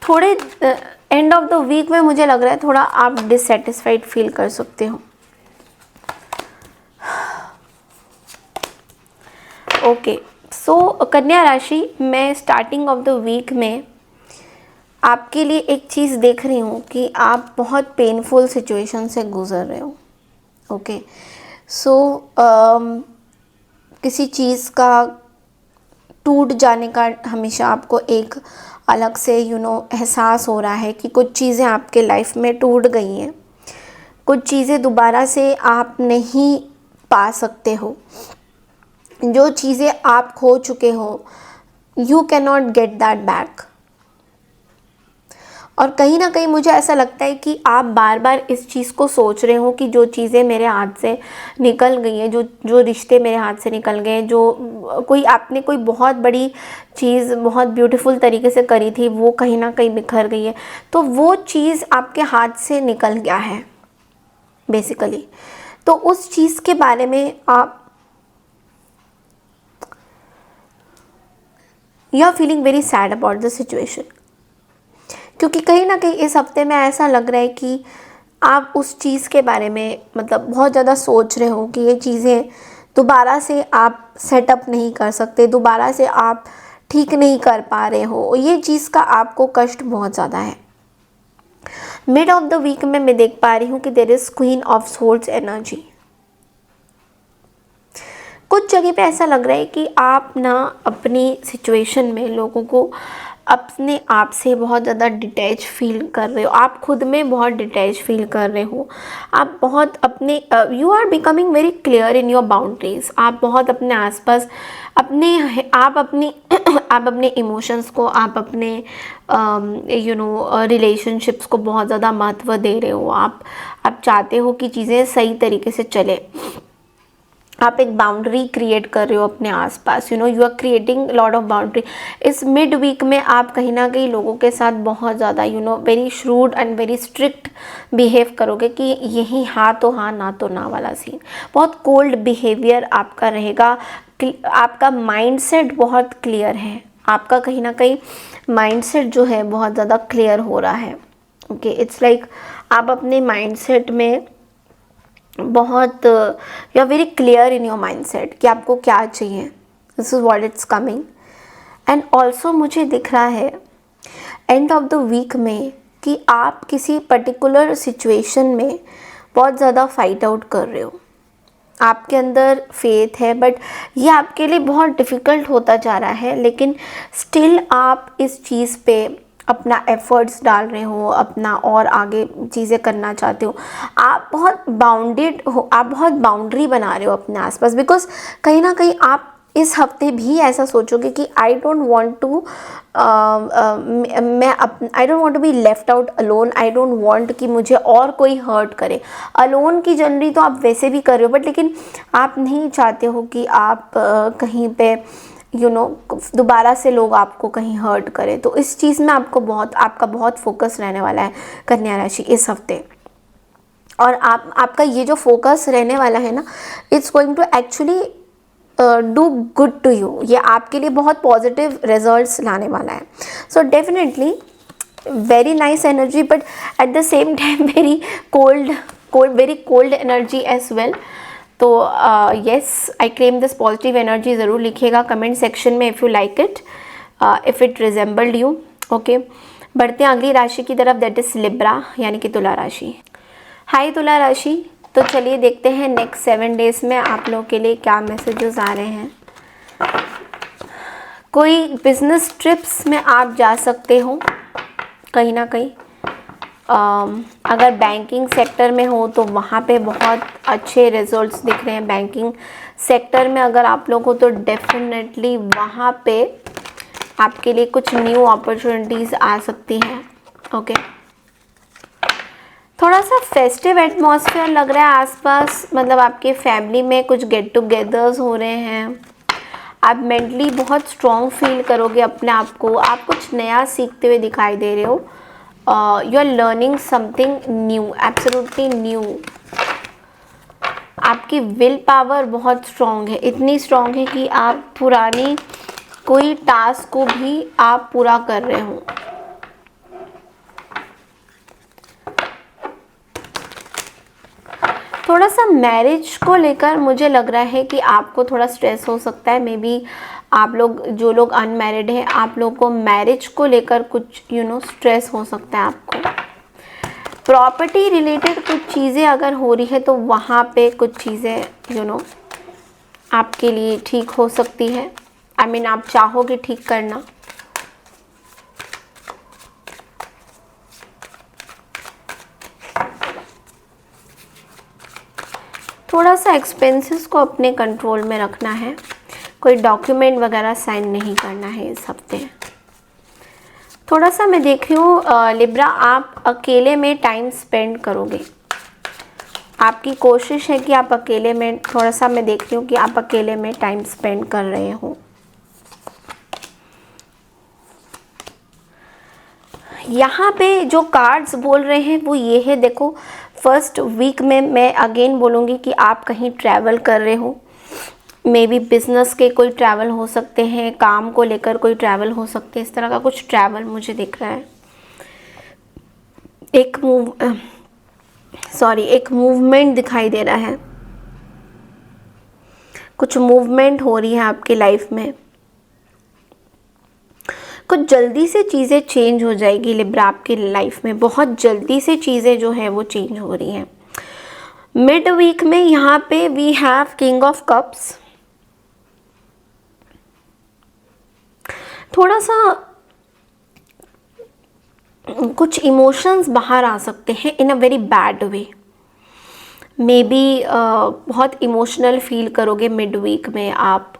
थोड़े एंड ऑफ द वीक में मुझे लग रहा है थोड़ा आप डिससेटिस्फाइड फील कर सकते हो। ओके, सो कन्या राशि, मैं स्टार्टिंग ऑफ द वीक में आपके लिए एक चीज़ देख रही हूँ कि आप बहुत पेनफुल सिचुएशन से गुजर रहे हो। ओके, सो किसी चीज़ का टूट जाने का हमेशा आपको एक अलग से एहसास हो रहा है कि कुछ चीज़ें आपके लाइफ में टूट गई हैं, कुछ चीज़ें दोबारा से आप नहीं पा सकते हो। जो चीज़ें आप खो चुके हो, you can not get that back. और कहीं ना कहीं मुझे ऐसा लगता है कि आप बार बार इस चीज़ को सोच रहे हो कि जो चीज़ें मेरे हाथ से निकल गई हैं, जो जो रिश्ते मेरे हाथ से निकल गए, जो कोई आपने कोई बहुत बड़ी चीज़ बहुत ब्यूटीफुल तरीके से करी थी, वो कहीं ना कहीं बिखर गई है। तो वो चीज़ आपके हाथ से निकल गया है बेसिकली। तो उस चीज़ के बारे में आप you are feeling very sad about the situation, क्योंकि कहीं ना कहीं इस हफ्ते में ऐसा लग रहा है कि आप उस चीज़ के बारे में मतलब बहुत ज़्यादा सोच रहे हो कि ये चीज़ें दोबारा से आप सेटअप नहीं कर सकते, दोबारा से आप ठीक नहीं कर पा रहे हो, ये चीज़ का आपको कष्ट बहुत ज़्यादा है। मिड ऑफ द वीक में मैं देख पा रही हूँ कि there is queen of swords energy. कुछ जगह पे ऐसा लग रहा है कि आप ना अपनी सिचुएशन में लोगों को अपने आप से बहुत ज़्यादा डिटैच फील कर रहे हो, आप खुद में बहुत डिटैच फील कर रहे हो, आप बहुत अपने you are becoming very clear in your boundaries. आप बहुत अपने आसपास अपने आप अपने इमोशंस को, आप अपने रिलेशनशिप्स को बहुत ज़्यादा महत्व दे रहे हो। आप चाहते हो कि चीज़ें सही तरीके से चले, आप एक बाउंड्री क्रिएट कर रहे हो अपने आसपास, you are creating lot of boundary. इस मिड वीक में आप कहीं ना कहीं लोगों के साथ बहुत ज़्यादा very shrewd and very strict behave करोगे कि यही हाँ तो हाँ, ना तो ना वाला सीन। बहुत कोल्ड बिहेवियर आपका रहेगा। आपका माइंडसेट बहुत क्लियर है, आपका कहीं ना कहीं माइंडसेट जो है बहुत ज़्यादा क्लियर हो रहा है। ओके, इट्स लाइक आप अपने माइंडसेट में बहुत you are very clear in your mindset कि आपको क्या चाहिए। This is what it's coming. And also मुझे दिख रहा है एंड ऑफ द वीक में कि आप किसी पर्टिकुलर सिचुएशन में बहुत ज़्यादा फाइट आउट कर रहे हो। आपके अंदर फेथ है, बट ये आपके लिए बहुत डिफ़िकल्ट होता जा रहा है, लेकिन स्टिल आप इस चीज़ पे अपना एफर्ट्स डाल रहे हो, अपना और आगे चीज़ें करना चाहते हो। आप बहुत बाउंडेड हो, आप बहुत बाउंड्री बना रहे हो अपने आसपास, बिकॉज कहीं ना कहीं आप इस हफ्ते भी ऐसा सोचोगे कि I don't want to be left out alone. I don't want कि मुझे और कोई हर्ट करे। अलोन की जर्नी तो आप वैसे भी कर रहे हो, बट लेकिन आप नहीं चाहते हो कि आप कहीं पे दोबारा से लोग आपको कहीं हर्ट करें। तो इस चीज़ में आपका बहुत फोकस रहने वाला है कन्या राशि इस हफ्ते। और आपका ये जो फोकस रहने वाला है ना, it's going to actually do good to you. ये आपके लिए बहुत पॉजिटिव रिजल्ट्स लाने वाला है। So definitely very nice energy, but at the same time very cold energy as well. तो yes, I claim this positive energy. ज़रूर लिखिएगा कमेंट सेक्शन में if you like it, if it resembled you. Okay, बढ़ते हैं अगली राशि की तरफ, दैट इज़ लिब्रा यानी कि तुला राशि। हाय तुला राशि, तो चलिए देखते हैं नेक्स्ट 7 डेज़ में आप लोगों के लिए क्या मैसेजेस आ रहे हैं। कोई बिजनेस ट्रिप्स में आप जा सकते हो कहीं ना कहीं। अगर बैंकिंग सेक्टर में हो तो वहाँ पे बहुत अच्छे रिजल्ट्स दिख रहे हैं। बैंकिंग सेक्टर में अगर आप लोग हो तो डेफिनेटली वहाँ पे आपके लिए कुछ न्यू अपॉर्चुनिटीज़ आ सकती हैं। ओके, थोड़ा सा फेस्टिव एटमॉस्फेयर लग रहा है आसपास, मतलब आपके फैमिली में कुछ गेट टुगेदर्स हो रहे हैं। आप मेंटली बहुत स्ट्रॉन्ग फील करोगे अपने आप को। आप कुछ नया सीखते हुए दिखाई दे रहे हो। You are learning something new, absolutely new. आपकी विल पावर बहुत स्ट्रॉन्ग है, इतनी स्ट्रॉन्ग है कि आप पुरानी कोई टास्क को भी आप पूरा कर रहे हो। थोड़ा सा मैरिज को लेकर मुझे लग रहा है कि आपको थोड़ा स्ट्रेस हो सकता है। मे बी आप लोग जो लोग अनमैरिड हैं, आप लोग को मैरिज को लेकर कुछ स्ट्रेस हो सकता है आपको। प्रॉपर्टी रिलेटेड कुछ चीज़ें अगर हो रही है तो वहाँ पे कुछ चीज़ें आपके लिए ठीक हो सकती है। आई मीन आप चाहोगे ठीक करना। थोड़ा सा एक्सपेंसेस को अपने कंट्रोल में रखना है। कोई डॉक्यूमेंट वगैरह साइन नहीं करना है इस हफ्ते। थोड़ा सा मैं देख रही हूँ लिब्रा, आप अकेले में टाइम स्पेंड करोगे। आपकी कोशिश है कि आप अकेले में, थोड़ा सा मैं देख रही हूँ कि आप अकेले में टाइम स्पेंड कर रहे हो। यहाँ पे जो कार्ड्स बोल रहे हैं वो ये है, देखो फर्स्ट वीक में मैं अगेन बोलूँगी कि आप कहीं ट्रैवल कर रहे हो। मे बी बिजनेस के कोई ट्रैवल हो सकते हैं, काम को लेकर कोई ट्रैवल हो सकते हैं, इस तरह का कुछ ट्रैवल मुझे दिख रहा है। एक मूवमेंट दिखाई दे रहा है, कुछ मूवमेंट हो रही है आपकी लाइफ में। कुछ जल्दी से चीज़ें चेंज हो जाएगी लिब्रा आपकी लाइफ में, बहुत जल्दी से चीज़ें जो है वो चेंज हो रही हैं। मिड वीक में यहाँ पे we have king of cups. थोड़ा सा कुछ इमोशंस बाहर आ सकते हैं in a very bad way. Maybe बहुत इमोशनल फील करोगे मिड वीक में आप,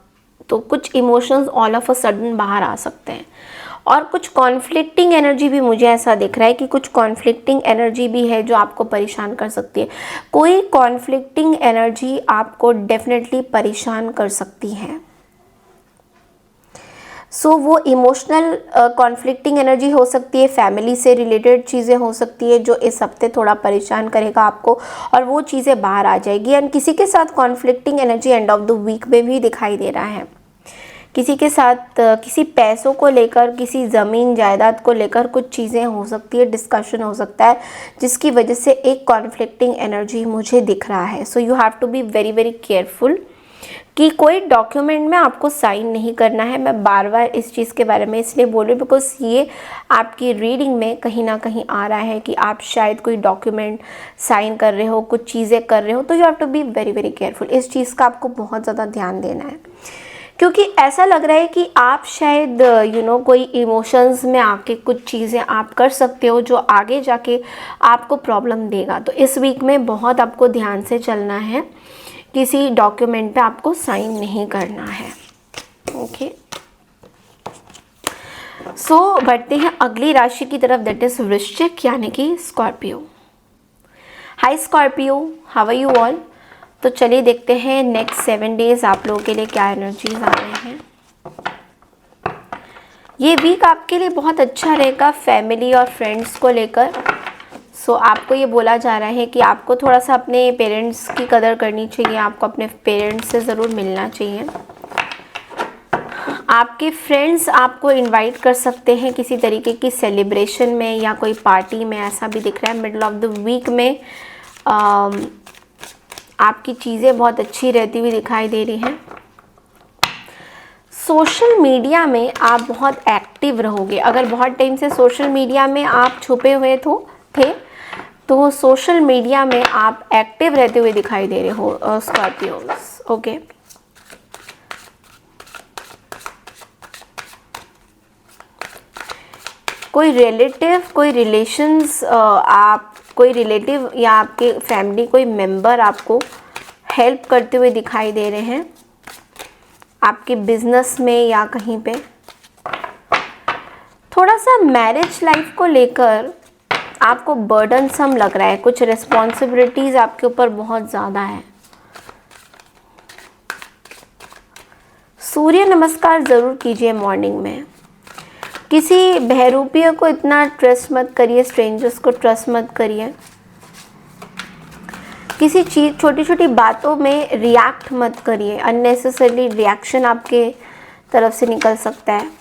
तो कुछ emotions all of a sudden बाहर आ सकते हैं। और कुछ कॉन्फ्लिक्टिंग एनर्जी भी मुझे ऐसा दिख रहा है कि कुछ कॉन्फ्लिक्टिंग एनर्जी भी है जो आपको परेशान कर सकती है। कोई कॉन्फ्लिक्टिंग एनर्जी आपको डेफिनेटली परेशान कर सकती है। सो वो इमोशनल कॉन्फ्लिक्टिंग एनर्जी हो सकती है, फैमिली से रिलेटेड चीज़ें हो सकती है जो इस हफ्ते थोड़ा परेशान करेगा आपको, और वो चीज़ें बाहर आ जाएगी। एंड किसी के साथ conflicting energy end of the week में भी दिखाई दे रहा है। किसी के साथ किसी पैसों को लेकर, किसी ज़मीन जायदाद को लेकर कुछ चीज़ें हो सकती है, डिस्कशन हो सकता है, जिसकी वजह से एक कॉन्फ्लिक्टिंग एनर्जी मुझे दिख रहा है। So you have to be very very careful कि कोई डॉक्यूमेंट में आपको साइन नहीं करना है। मैं बार बार इस चीज़ के बारे में इसलिए बोल रही हूँ बिकॉज ये आपकी रीडिंग में कहीं ना कहीं आ रहा है कि आप शायद कोई डॉक्यूमेंट साइन कर रहे हो, कुछ चीज़ें कर रहे हो, तो you have to be very very careful. इस चीज़ का आपको बहुत ज़्यादा ध्यान देना है, क्योंकि ऐसा लग रहा है कि आप शायद कोई इमोशंस में आके कुछ चीज़ें आप कर सकते हो जो आगे जाके आपको प्रॉब्लम देगा। तो इस वीक में बहुत आपको ध्यान से चलना है, किसी डॉक्यूमेंट पे आपको साइन नहीं करना है। ओके, सो बढ़ते हैं अगली राशि की तरफ, दैट इज वृश्चिक यानी कि Scorpio. Hi Scorpio, how are you all. तो चलिए देखते हैं नेक्स्ट 7 डेज आप लोगों के लिए क्या एनर्जीज आ रहे हैं। ये वीक आपके लिए बहुत अच्छा रहेगा फैमिली और फ्रेंड्स को लेकर। सो आपको ये बोला जा रहा है कि आपको थोड़ा सा अपने पेरेंट्स की कदर करनी चाहिए, आपको अपने पेरेंट्स से ज़रूर मिलना चाहिए। आपके फ्रेंड्स आपको इनवाइट कर सकते हैं किसी तरीके की सेलिब्रेशन में या कोई पार्टी में, ऐसा भी दिख रहा है। मिडल ऑफ द वीक में आपकी चीज़ें बहुत अच्छी रहती हुई दिखाई दे रही हैं। सोशल मीडिया में आप बहुत एक्टिव रहोगे। अगर बहुत टाइम से सोशल मीडिया में आप छुपे हुए थे तो सोशल मीडिया में आप एक्टिव रहते हुए दिखाई दे रहे हो स्कॉर्पियोस। ओके, कोई रिलेटिव, कोई रिलेशंस, आप कोई रिलेटिव या आपके फैमिली कोई मेंबर आपको हेल्प करते हुए दिखाई दे रहे हैं आपके बिजनेस में या कहीं पे। थोड़ा सा मैरिज लाइफ को लेकर आपको बर्डनसम लग रहा है, कुछ रिस्पॉन्सिबिलिटीज आपके ऊपर बहुत ज़्यादा है। सूर्य नमस्कार ज़रूर कीजिए मॉर्निंग में। किसी बहरूपियों को इतना ट्रस्ट मत करिए, स्ट्रेंजर्स को ट्रस्ट मत करिए। किसी चीज़, छोटी छोटी बातों में रिएक्ट मत करिए, अननेसेसरली रिएक्शन आपके तरफ से निकल सकता है।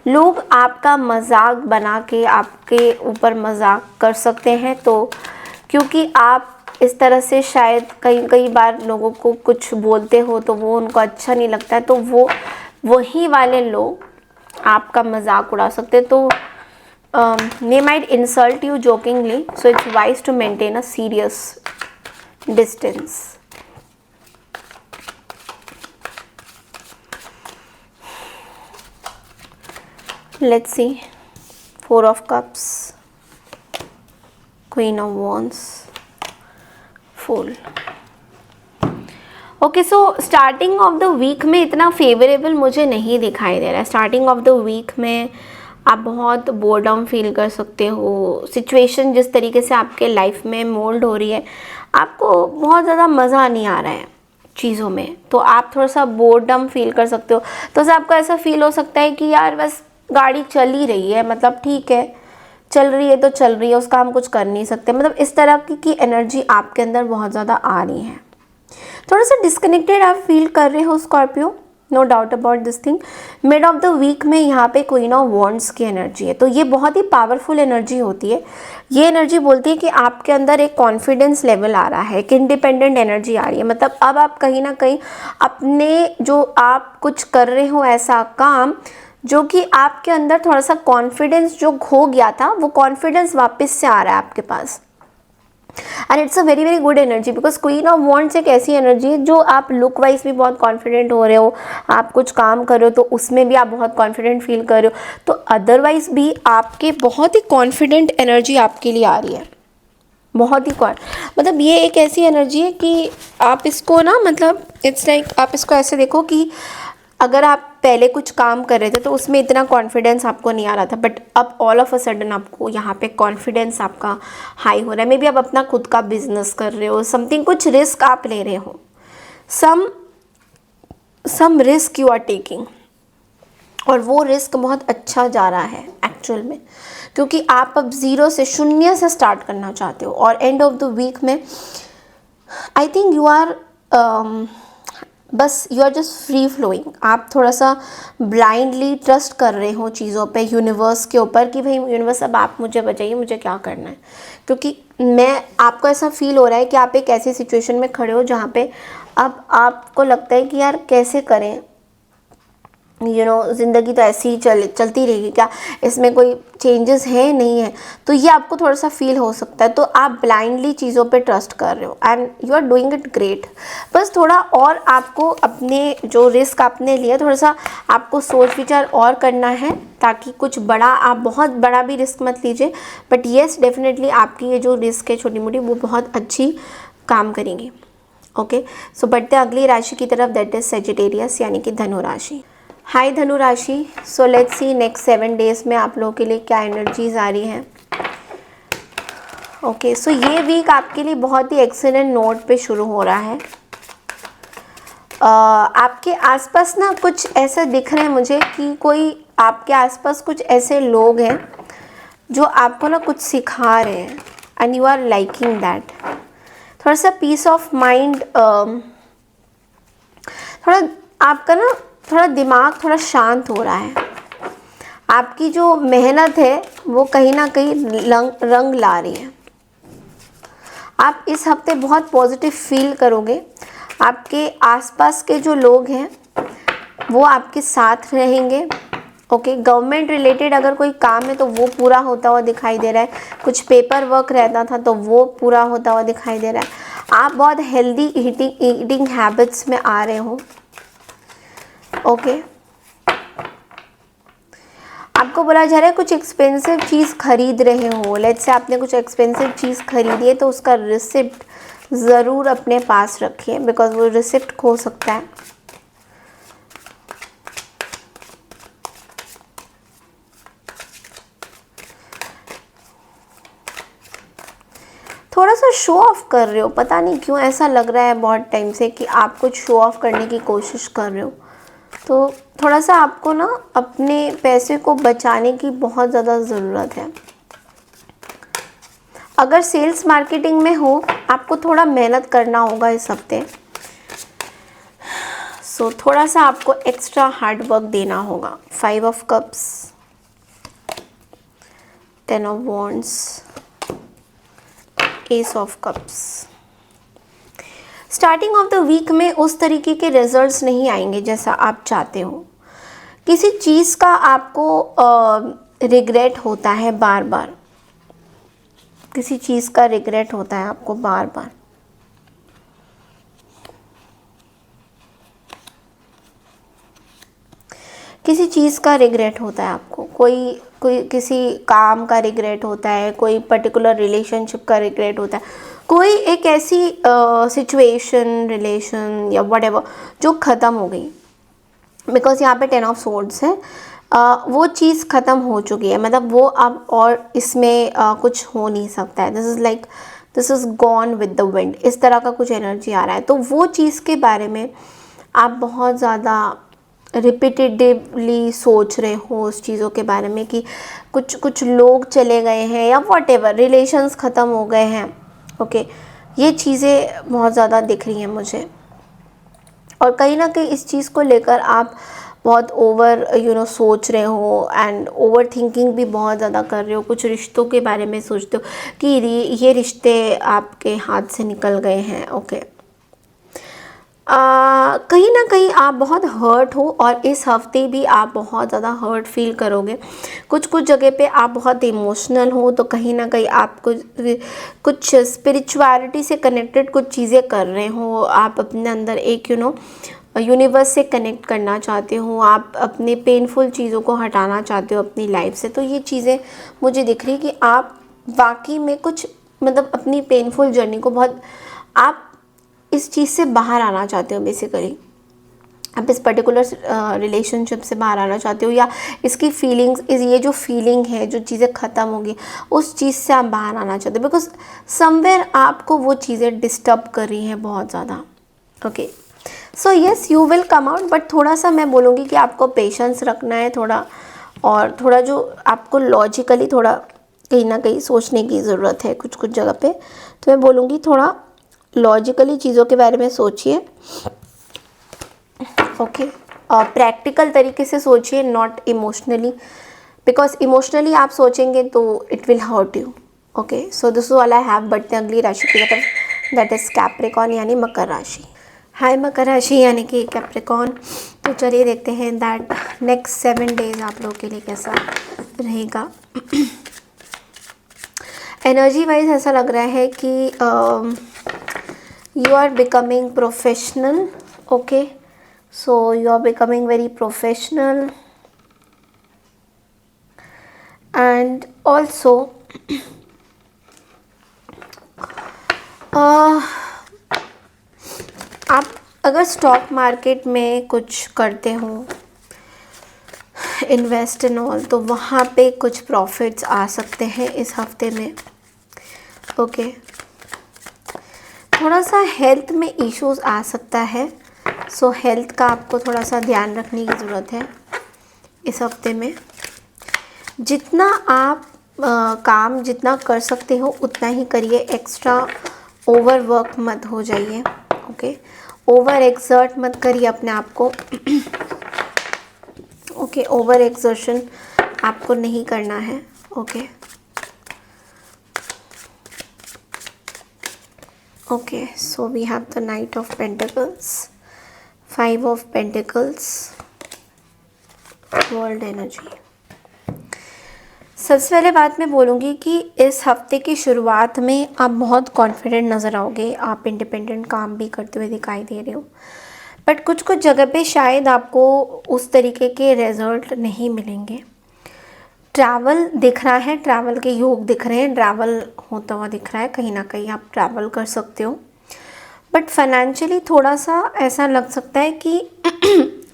लोग आपका मजाक बना के आपके ऊपर मजाक कर सकते हैं, तो क्योंकि आप इस तरह से शायद कई बार लोगों को कुछ बोलते हो तो वो उनको अच्छा नहीं लगता है, तो वही वाले लोग आपका मजाक उड़ा सकते हैं। तो they might insult you jokingly, so it's wise to maintain a serious distance. Let's see, 4 of Cups, Queen of Wands, Fool. Okay, so starting of the week में इतना फेवरेबल मुझे नहीं दिखाई दे रहा है। स्टार्टिंग ऑफ द वीक में आप बहुत बोर्डम फील कर सकते हो। सिचुएशन जिस तरीके से आपके लाइफ में मोल्ड हो रही है, आपको बहुत ज़्यादा मज़ा नहीं आ रहा है चीज़ों में, तो आप थोड़ा सा बोर्डम फील कर सकते हो। तो आपको ऐसा फील हो सकता है कि यार बस गाड़ी चल ही रही है, मतलब ठीक है, चल रही है तो चल रही है, उसका हम कुछ कर नहीं सकते, मतलब इस तरह की एनर्जी आपके अंदर बहुत ज़्यादा आ रही है। थोड़ा सा डिस्कनेक्टेड आप फील कर रहे हो Scorpio, no doubt about this thing. Mid of the week में यहाँ पे क्वीन ऑफ वॉन्ड्स की एनर्जी है, तो ये बहुत ही पावरफुल एनर्जी होती है। ये एनर्जी बोलती है कि आपके अंदर एक कॉन्फिडेंस लेवल आ रहा है, एक इंडिपेंडेंट एनर्जी आ रही है। मतलब अब आप कहीं ना कहीं अपने जो आप कुछ कर रहे हो ऐसा काम जो कि आपके अंदर थोड़ा सा कॉन्फिडेंस जो खो गया था, वो कॉन्फिडेंस वापस से आ रहा है आपके पास। And it's a very very good energy, because queen of wands एक ऐसी एनर्जी है जो आप लुक वाइज भी बहुत कॉन्फिडेंट हो रहे हो, आप कुछ काम कर रहे हो तो उसमें भी आप बहुत कॉन्फिडेंट फील कर रहे हो, तो अदरवाइज भी आपके बहुत ही कॉन्फिडेंट एनर्जी आपके लिए आ रही है, बहुत ही मतलब ये एक ऐसी एनर्जी है कि आप इसको ना, मतलब इट्स लाइक आप इसको ऐसे देखो कि अगर आप पहले कुछ काम कर रहे थे तो उसमें इतना कॉन्फिडेंस आपको नहीं आ रहा था, बट अब ऑल ऑफ अ सडन आपको यहाँ पे कॉन्फिडेंस आपका हाई हो रहा है। मे बी आप अपना खुद का बिजनेस कर रहे हो, समथिंग, कुछ रिस्क आप ले रहे हो, some risk you are taking, और वो रिस्क बहुत अच्छा जा रहा है एक्चुअल में, क्योंकि आप अब ज़ीरो से, शून्य से स्टार्ट करना चाहते हो। और एंड ऑफ द वीक में आई थिंक यू आर बस you are just free flowing, आप थोड़ा सा ब्लाइंडली ट्रस्ट कर रहे हो चीज़ों पे, यूनिवर्स के ऊपर, कि भाई यूनिवर्स अब आप मुझे बताइए मुझे क्या करना है। क्योंकि आपको ऐसा फील हो रहा है कि आप एक ऐसी सिचुएशन में खड़े हो जहाँ पे अब आपको लगता है कि यार कैसे करें, ज़िंदगी तो ऐसी ही चलती रहेगी क्या, इसमें कोई चेंजेस है नहीं है, तो ये आपको थोड़ा सा फील हो सकता है। तो आप ब्लाइंडली चीज़ों पे ट्रस्ट कर रहे हो and you are doing it great. बस थोड़ा और आपको अपने जो रिस्क आपने लिया, थोड़ा सा आपको सोच विचार और करना है, ताकि कुछ बड़ा, आप बहुत बड़ा भी रिस्क मत लीजिए, बट येस डेफिनेटली आपकी ये जो रिस्क है छोटी मोटी, वो बहुत अच्छी काम करेंगी। ओके, सो बढ़ते अगली राशि की तरफ, दैट इज सेजिटेरियस, यानी कि धनु राशि। हाय धनु राशि, सो लेट्स सी नेक्स्ट 7 डेज में आप लोगों के लिए क्या एनर्जीज आ रही हैं। ओके, सो ये वीक आपके लिए बहुत ही एक्सीलेंट नोट पे शुरू हो रहा है। आपके आसपास ना कुछ ऐसा दिख रहे हैं मुझे कि कोई आपके आसपास कुछ ऐसे लोग हैं जो आपको ना कुछ सिखा रहे हैं and you are liking that. थोड़ा सा पीस ऑफ माइंड, थोड़ा आपका ना थोड़ा दिमाग थोड़ा शांत हो रहा है, आपकी जो मेहनत है वो कहीं ना कहीं रंग ला रही है। आप इस हफ्ते बहुत पॉजिटिव फील करोगे, आपके आसपास के जो लोग हैं वो आपके साथ रहेंगे। ओके, गवर्नमेंट रिलेटेड अगर कोई काम है तो वो पूरा होता हुआ दिखाई दे रहा है, कुछ पेपर वर्क रहता था तो वो पूरा होता हुआ दिखाई दे रहा है। आप बहुत हेल्दी ईटिंग हैबिट्स में आ रहे हो। ओके, आपको बोला जा रहा है कुछ एक्सपेंसिव चीज़ खरीद रहे हो, लेट्स से आपने कुछ एक्सपेंसिव चीज़ खरीदी है तो उसका रिसिप्ट ज़रूर अपने पास रखिए, बिकॉज वो रिसिप्ट खो सकता है। थोड़ा सा शो ऑफ कर रहे हो, पता नहीं क्यों ऐसा लग रहा है बहुत टाइम से कि आप कुछ शो ऑफ करने की कोशिश कर रहे हो। तो थोड़ा सा आपको ना अपने पैसे को बचाने की बहुत ज़्यादा ज़रूरत है। अगर सेल्स मार्केटिंग में हो, आपको थोड़ा मेहनत करना होगा इस हफ्ते। सो थोड़ा सा आपको एक्स्ट्रा हार्ड वर्क देना होगा। 5 of cups, 10 of wands, ace of cups. Starting of the week में उस तरीके के रिजल्ट्स नहीं आएंगे जैसा आप चाहते हो। किसी चीज़ का आपको रिग्रेट होता है बार बार, किसी चीज़ का रिग्रेट होता है आपको बार बार। किसी चीज़ का रिग्रेट होता है आपको, कोई किसी काम का रिग्रेट होता है, कोई पर्टिकुलर रिलेशनशिप का रिग्रेट होता है, कोई एक ऐसी सिचुएशन, रिलेशन या व्हाटएवर जो ख़त्म हो गई। बिकॉज यहाँ पे 10 ऑफ सोर्ड्स है, वो चीज़ ख़त्म हो चुकी है, मतलब वो अब और इसमें कुछ हो नहीं सकता है। This is gone with the wind, इस तरह का कुछ एनर्जी आ रहा है। तो वो चीज़ के बारे में आप बहुत ज़्यादा रिपीटेटिवली सोच रहे हो उस चीज़ों के बारे में कि कुछ कुछ लोग चले गए हैं या वॉटेवर, रिलेशंस ख़त्म हो गए हैं। ओके, ये चीज़ें बहुत ज़्यादा दिख रही हैं मुझे, और कहीं ना कहीं इस चीज़ को लेकर आप बहुत ओवर सोच रहे हो एंड ओवर थिंकिंग भी बहुत ज़्यादा कर रहे हो। कुछ रिश्तों के बारे में सोचते हो कि ये रिश्ते आपके हाथ से निकल गए हैं। ओके, कहीं ना कहीं आप बहुत हर्ट हो, और इस हफ्ते भी आप बहुत ज़्यादा हर्ट फील करोगे। कुछ कुछ जगह पे आप बहुत इमोशनल हो, तो कहीं ना कहीं आप कुछ स्पिरिचुअलिटी से कनेक्टेड कुछ चीज़ें कर रहे हो। आप अपने अंदर एक यूनिवर्स से कनेक्ट करना चाहते हो, आप अपने पेनफुल चीज़ों को हटाना चाहते हो अपनी लाइफ से। तो ये चीज़ें मुझे दिख रही कि आप वाकई में कुछ मतलब अपनी पेनफुल जर्नी को बहुत आप इस चीज़ से बाहर आना चाहते हो। बेसिकली आप इस पर्टिकुलर रिलेशनशिप से बाहर आना चाहते हो, या इसकी फीलिंग्स, ये जो फीलिंग है, जो चीज़ें ख़त्म होगी, उस चीज़ से आप बाहर आना चाहते हो, बिकॉज समवेयर आपको वो चीज़ें डिस्टर्ब कर रही हैं बहुत ज़्यादा। Okay, so yes, you will come out, but थोड़ा सा मैं बोलूँगी कि आपको पेशेंस रखना है थोड़ा, और थोड़ा जो आपको लॉजिकली थोड़ा कहीं ना कहीं सोचने की ज़रूरत है कुछ कुछ जगह पे। तो मैं बोलूँगी थोड़ा लॉजिकली चीज़ों के बारे में सोचिए। ओके, और प्रैक्टिकल तरीके से सोचिए, नॉट इमोशनली, बिकॉज इमोशनली आप सोचेंगे तो it will hurt you. Okay, so this वाला आई हैव, बढ़ते अगली राशि की तरफ, दैट इज़ कैप्रिकॉर्न यानी मकर राशि। हाय मकर राशि यानी कि कैप्रिकॉर्न। तो चलिए देखते हैं दैट नेक्स्ट 7 डेज आप लोगों के लिए कैसा रहेगा। एनर्जी वाइज ऐसा लग रहा है कि you are becoming professional. Okay, so you are becoming very professional, and also आप अगर स्टॉक मार्केट में कुछ करते हो, इन्वेस्ट इन ऑल, तो वहाँ पे कुछ प्रॉफिट्स आ सकते हैं इस हफ्ते में। ओके, थोड़ा सा हेल्थ में इश्यूज आ सकता है, सो हेल्थ का आपको थोड़ा सा ध्यान रखने की ज़रूरत है इस हफ्ते में। जितना आप काम जितना कर सकते हो उतना ही करिए, एक्स्ट्रा ओवर वर्क मत हो जाइए। ओके, ओवर एक्सर्ट मत करिए अपने आप को। ओके, ओवर एक्सर्शन आपको नहीं करना है। Okay, okay, so we have the Knight of Pentacles, 5 of Pentacles, World Energy। सबसे पहले बात मैं बोलूँगी कि इस हफ्ते की शुरुआत में आप बहुत कॉन्फिडेंट नज़र आओगे, आप इंडिपेंडेंट काम भी करते हुए दिखाई दे रहे हो, बट कुछ कुछ जगह पे शायद आपको उस तरीके के रिजल्ट नहीं मिलेंगे। ट्रैवल दिख रहा है, ट्रैवल के योग दिख रहे हैं, ट्रैवल होता हुआ दिख रहा है, कहीं ना कहीं आप ट्रैवल कर सकते हो, बट फाइनेंशियली थोड़ा सा ऐसा लग सकता है कि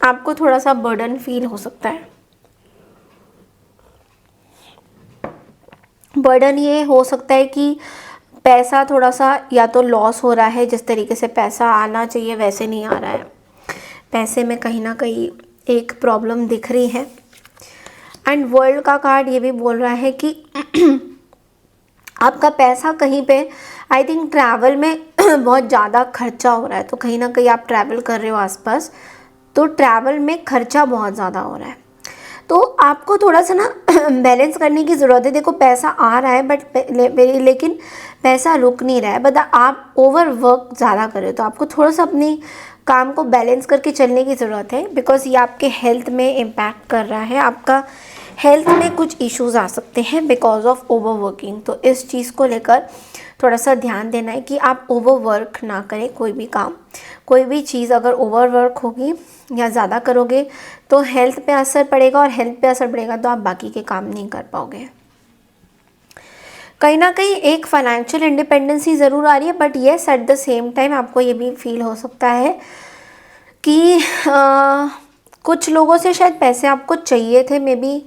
आपको थोड़ा सा बर्डन फील हो सकता है। बर्डन ये हो सकता है कि पैसा थोड़ा सा या तो लॉस हो रहा है, जिस तरीके से पैसा आना चाहिए वैसे नहीं आ रहा है, पैसे में कहीं ना कहीं एक प्रॉब्लम दिख रही है। एंड वर्ल्ड का कार्ड ये भी बोल रहा है कि आपका पैसा कहीं पे, आई थिंक ट्रैवल में बहुत ज़्यादा खर्चा हो रहा है, तो कहीं ना कहीं आप ट्रैवल कर रहे हो आसपास, तो ट्रैवल में खर्चा बहुत ज़्यादा हो रहा है, तो आपको थोड़ा सा ना बैलेंस करने की ज़रूरत है। देखो पैसा आ रहा है बट लेकिन पैसा रुक नहीं रहा है, बट आप ओवर वर्क ज़्यादा कर रहे हो, तो आपको थोड़ा सा अपनी काम को बैलेंस करके चलने की ज़रूरत है, बिकॉज ये आपके हेल्थ में इम्पैक्ट कर रहा है। आपका हेल्थ में कुछ इश्यूज आ सकते हैं बिकॉज ऑफ ओवर वर्किंग, तो इस चीज़ को लेकर थोड़ा सा ध्यान देना है कि आप ओवर वर्क ना करें। कोई भी काम, कोई भी चीज़ अगर ओवर वर्क होगी या ज़्यादा करोगे तो हेल्थ पे असर पड़ेगा, और हेल्थ पे असर पड़ेगा तो आप बाकी के काम नहीं कर पाओगे। कहीं ना कहीं एक फाइनेंशियल इंडिपेंडेंसी ज़रूर आ रही है, but yes eight the same time आपको ये भी फील हो सकता है कि कुछ लोगों से शायद पैसे आपको चाहिए थे, मे बी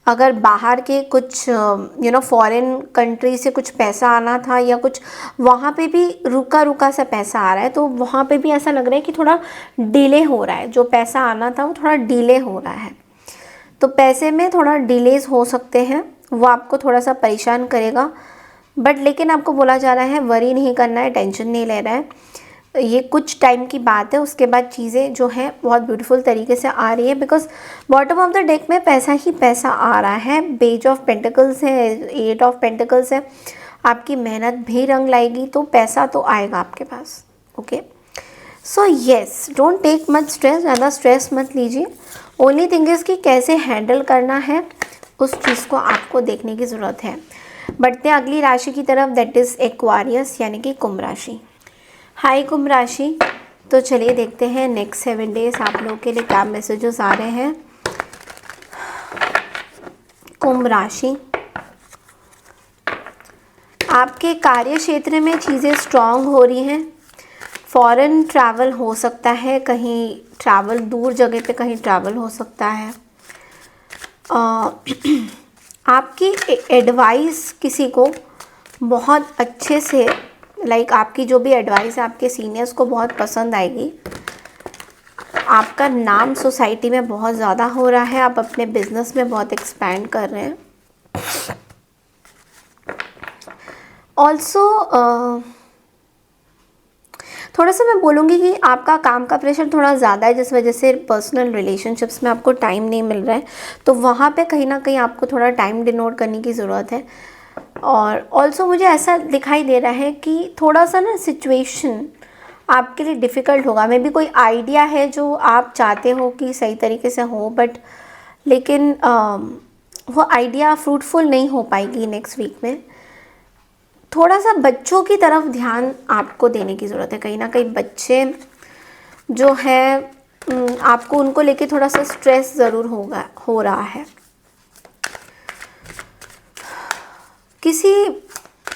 अगर बाहर के कुछ फॉरेन कंट्री से कुछ पैसा आना था या कुछ, वहाँ पे भी रुका रुका सा पैसा आ रहा है, तो वहाँ पे भी ऐसा लग रहा है कि थोड़ा डिले हो रहा है, जो पैसा आना था वो थोड़ा डिले हो रहा है। तो पैसे में थोड़ा डिलेज हो सकते हैं, वो आपको थोड़ा सा परेशान करेगा, बट लेकिन आपको बोला जा रहा है वरी नहीं करना है, टेंशन नहीं ले रहा है, ये कुछ टाइम की बात है, उसके बाद चीज़ें जो हैं बहुत ब्यूटीफुल तरीके से आ रही है। Because bottom of the deck में पैसा ही पैसा आ रहा है, पेज ऑफ पेंटिकल्स है, 8 ऑफ पेंटिकल्स है, आपकी मेहनत भी रंग लाएगी, तो पैसा तो आएगा आपके पास। Okay, so yes, don't take much stress, ज़्यादा स्ट्रेस मत लीजिए। ओनली थिंग इज़ कि कैसे हैंडल करना है उस चीज़ को आपको देखने की ज़रूरत है। बढ़ते हैं अगली राशि की तरफ, दैट इज़ एक्वारियस यानी कि कुंभ राशि। हाय कुंभ राशि, तो चलिए देखते हैं नेक्स्ट 7 डेज आप लोगों के लिए क्या मैसेजेस आ रहे हैं। कुंभ राशि, आपके कार्य क्षेत्र में चीज़ें स्ट्रॉन्ग हो रही हैं, फॉरेन ट्रैवल हो सकता है, कहीं ट्रैवल दूर जगह पे कहीं ट्रैवल हो सकता है। आपकी एडवाइस किसी को बहुत अच्छे से, लाइक आपकी जो भी एडवाइस है आपके सीनियर्स को बहुत पसंद आएगी। आपका नाम सोसाइटी में बहुत ज़्यादा हो रहा है, आप अपने बिजनेस में बहुत एक्सपैंड कर रहे हैं। ऑल्सो थोड़ा सा मैं बोलूँगी कि आपका काम का प्रेशर थोड़ा ज़्यादा है, जिस वजह से पर्सनल रिलेशनशिप्स में आपको टाइम नहीं मिल रहा है, तो वहाँ पे कहीं ना कहीं आपको थोड़ा टाइम डिनोट करने की ज़रूरत है। और ऑल्सो मुझे ऐसा दिखाई दे रहा है कि थोड़ा सा ना सिचुएशन आपके लिए डिफ़िकल्ट होगा। मे बी कोई आइडिया है जो आप चाहते हो कि सही तरीके से हो, बट लेकिन वो आइडिया फ्रूटफुल नहीं हो पाएगी नेक्स्ट वीक में। थोड़ा सा बच्चों की तरफ ध्यान आपको देने की ज़रूरत है। कहीं ना कहीं बच्चे जो है आपको उनको लेके थोड़ा सा स्ट्रेस ज़रूर हो रहा है। किसी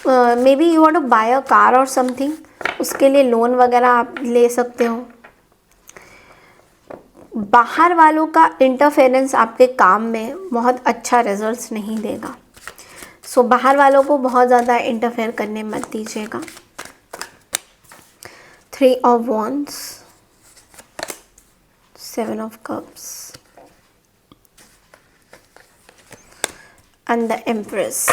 maybe you want to buy a car और समथिंग, उसके लिए लोन वगैरह आप ले सकते हो। बाहर वालों का इंटरफेरेंस आपके काम में बहुत अच्छा रिजल्ट्स नहीं देगा, सो बाहर वालों को बहुत ज़्यादा इंटरफेयर करने मत दीजिएगा। 3 of wands, 7 of cups and the empress.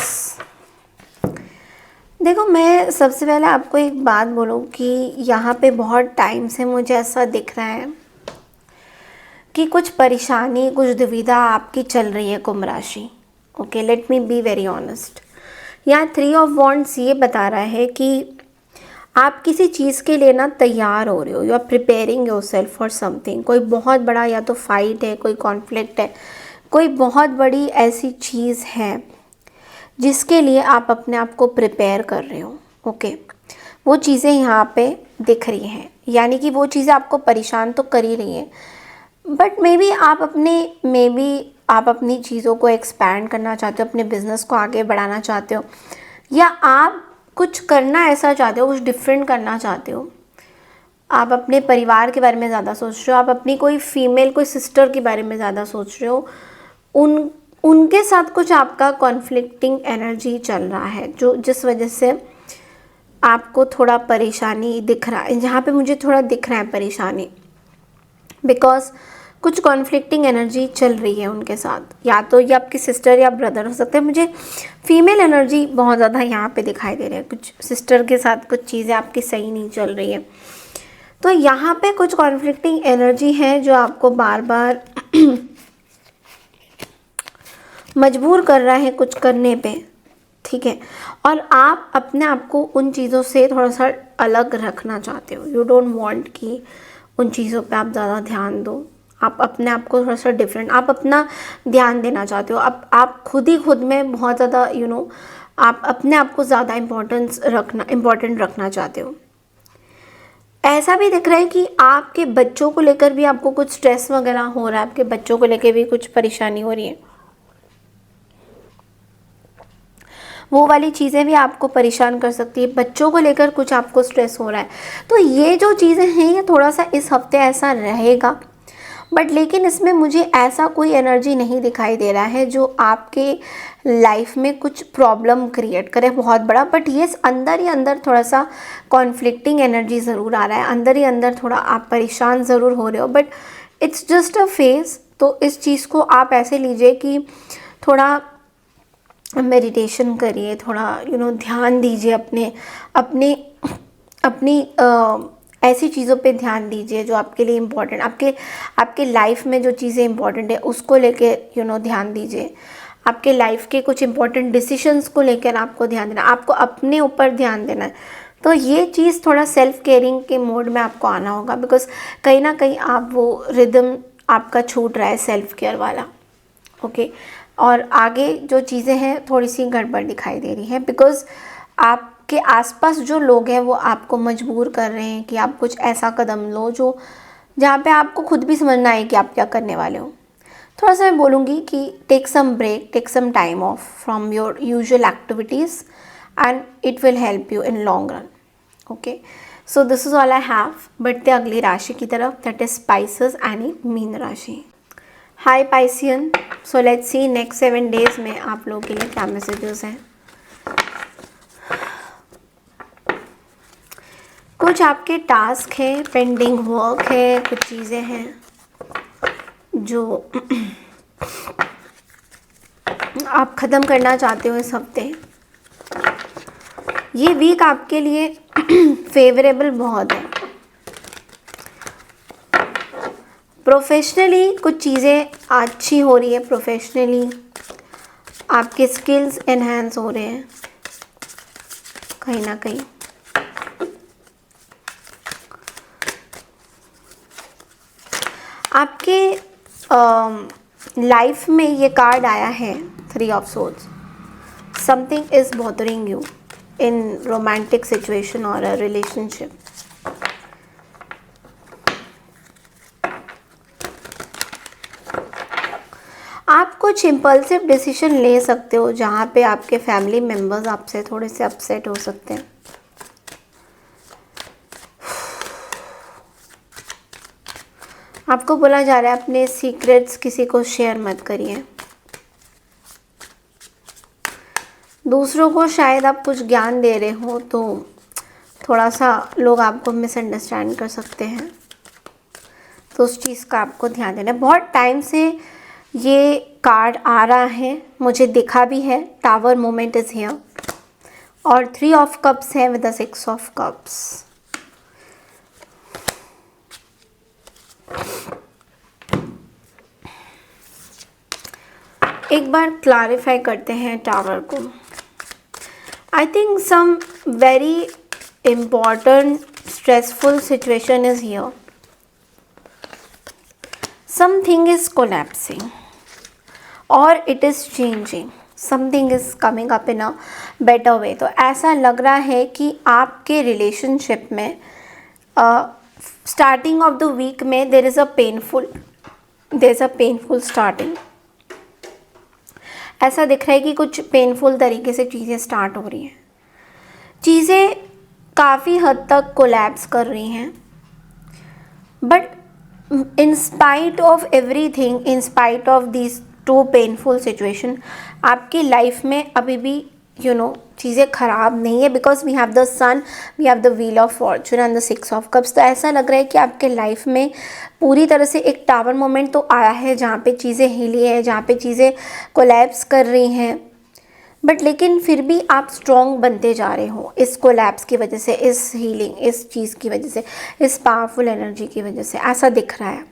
देखो, मैं सबसे पहले आपको एक बात बोलूँ कि यहाँ पे बहुत टाइम से मुझे ऐसा दिख रहा है कि कुछ परेशानी, कुछ दुविधा आपकी चल रही है कुंभ राशि। Okay, let me be very honest. यहाँ 3 ऑफ वॉन्ड्स ये बता रहा है कि आप किसी चीज़ के लिए ना तैयार हो रहे हो, you are preparing yourself for something. कोई बहुत बड़ा या तो फाइट है, कोई कॉन्फ्लिक्ट है, कोई बहुत बड़ी ऐसी चीज़ है जिसके लिए आप अपने आप को प्रिपेयर कर रहे हो। ओके, वो चीज़ें यहाँ पे दिख रही हैं, यानी कि वो चीज़ें आपको परेशान तो कर ही रही हैं, बट मे बी आप अपनी चीज़ों को एक्सपैंड करना चाहते हो, अपने बिजनेस को आगे बढ़ाना चाहते हो, या आप कुछ करना ऐसा चाहते हो, कुछ डिफरेंट करना चाहते हो। आप अपने परिवार के बारे में ज़्यादा सोच रहे हो, आप अपनी कोई फीमेल, कोई सिस्टर के बारे में ज़्यादा सोच रहे हो। उनके साथ कुछ आपका कॉन्फ्लिक्टिंग एनर्जी चल रहा है, जिस वजह से आपको थोड़ा परेशानी दिख रहा है। जहाँ पे मुझे थोड़ा दिख रहा है परेशानी, बिकॉज कुछ कॉन्फ्लिक्टिंग एनर्जी चल रही है उनके साथ, या तो ये आपकी सिस्टर या ब्रदर हो सकते हैं। मुझे फीमेल एनर्जी बहुत ज़्यादा यहाँ पे दिखाई दे रही है, कुछ सिस्टर के साथ कुछ चीज़ें आपकी सही नहीं चल रही है। तो यहाँ पे कुछ कॉन्फ्लिक्टिंग एनर्जी है जो आपको बार बार मजबूर कर रहा है कुछ करने पे, ठीक है। और आप अपने आप को उन चीज़ों से थोड़ा सा अलग रखना चाहते हो। यू डोंट वांट कि उन चीज़ों पे आप ज़्यादा ध्यान दो। आप अपने आप को थोड़ा सा डिफरेंट, आप अपना ध्यान देना चाहते हो। आप खुद में बहुत ज़्यादा आप अपने आप को ज़्यादा इम्पोर्टेंट रखना चाहते हो। ऐसा भी दिख रहा है कि आपके बच्चों को लेकर भी आपको कुछ स्ट्रेस वगैरह हो रहा है, आपके बच्चों को लेकर भी कुछ परेशानी हो रही है। वो वाली चीज़ें भी आपको परेशान कर सकती है, बच्चों को लेकर कुछ आपको स्ट्रेस हो रहा है। तो ये जो चीज़ें हैं ये थोड़ा सा इस हफ्ते ऐसा रहेगा, बट लेकिन इसमें मुझे ऐसा कोई एनर्जी नहीं दिखाई दे रहा है जो आपके लाइफ में कुछ प्रॉब्लम क्रिएट करे बहुत बड़ा। बट ये अंदर ही अंदर थोड़ा सा कॉन्फ्लिक्टिंग एनर्जी ज़रूर आ रहा है, अंदर ही अंदर थोड़ा आप परेशान ज़रूर हो रहे हो, but it's just a phase. तो इस चीज़ को आप ऐसे लीजिए कि थोड़ा मेडिटेशन करिए, थोड़ा ध्यान दीजिए अपने अपनी ऐसी चीज़ों पे ध्यान दीजिए जो आपके लिए इम्पोर्टेंट, आपके लाइफ में जो चीज़ें इम्पोर्टेंट है उसको लेके ध्यान दीजिए। आपके लाइफ के कुछ इम्पोर्टेंट डिसीशंस को लेकर आपको ध्यान देना, आपको अपने ऊपर ध्यान देना है। तो ये चीज़ थोड़ा सेल्फ केयरिंग के मोड में आपको आना होगा, बिकॉज कहीं ना कहीं आप वो रिदम आपका छूट रहा है सेल्फ केयर वाला। ओके, और आगे जो चीज़ें हैं थोड़ी सी गड़बड़ दिखाई दे रही है, बिकॉज आपके आसपास जो लोग हैं वो आपको मजबूर कर रहे हैं कि आप कुछ ऐसा कदम लो जो जहाँ पे आपको खुद भी समझना है कि आप क्या करने वाले हो। थोड़ा सा मैं बोलूँगी कि take some break, take some time off from your usual activities and it will help you in long run. Okay, so this is all I have. बढ़ते अगली राशि की तरफ, दैट इज स्पाइसेस यानी मीन राशि। Hi Piscean, so let's see next 7 days में आप लोगों के लिए क्या मैसेजेस हैं। कुछ आपके टास्क है, पेंडिंग वर्क है, कुछ चीज़ें हैं जो आप ख़त्म करना चाहते हो इस हफ्ते। ये वीक आपके लिए फेवरेबल बहुत है। प्रोफेशनली कुछ चीज़ें अच्छी हो रही है, प्रोफेशनली आपके स्किल्स एनहांस हो रहे हैं कहीं ना कहीं। आपके लाइफ में ये कार्ड आया है 3 of swords. Something is bothering you in romantic situation और अ रिलेशनशिप। आप कुछ इम्पल्सिव डिसीजन ले सकते हो जहाँ पे आपके फैमिली मेम्बर्स आपसे थोड़े से अपसेट हो सकते हैं। आपको बोला जा रहा है अपने सीक्रेट्स किसी को शेयर मत करिए। दूसरों को शायद आप कुछ ज्ञान दे रहे हो तो थोड़ा सा लोग आपको मिसअंडरस्टैंड कर सकते हैं, तो उस चीज़ का आपको ध्यान देना है। बहुत टाइम से ये कार्ड आ रहा है, मुझे दिखा भी है, टावर मोमेंट इज हियर, और 3 ऑफ कप्स है विद द 6 ऑफ कप्स। एक बार क्लैरिफाई करते हैं टावर को। I think some very important stressful situation is here. Something is collapsing or it is changing. Something is coming up in a better way. तो ऐसा लग रहा है कि आपके रिलेशनशिप में स्टार्टिंग ऑफ द वीक में there is a painful starting. ऐसा दिख रहा है कि कुछ पेनफुल तरीके से चीज़ें स्टार्ट हो रही हैं, चीज़ें काफ़ी हद तक कोलैप्स कर रही हैं, but in spite of everything, in spite of this 2 painful situation, आपकी लाइफ में अभी भी चीज़ें ख़राब नहीं है, because we have the sun, we have the wheel of fortune and the 6 of cups. तो ऐसा लग रहा है कि आपके लाइफ में पूरी तरह से एक टावर मोमेंट तो आया है जहाँ पे चीज़ें हिली है, जहाँ पे चीज़ें कोलैप्स कर रही हैं, बट लेकिन फिर भी आप स्ट्रॉन्ग बनते जा रहे हो इस कोलैप्स की वजह से, इस हीलिंग, इस चीज़ की वजह से, इस पावरफुल एनर्जी की वजह से ऐसा दिख रहा है।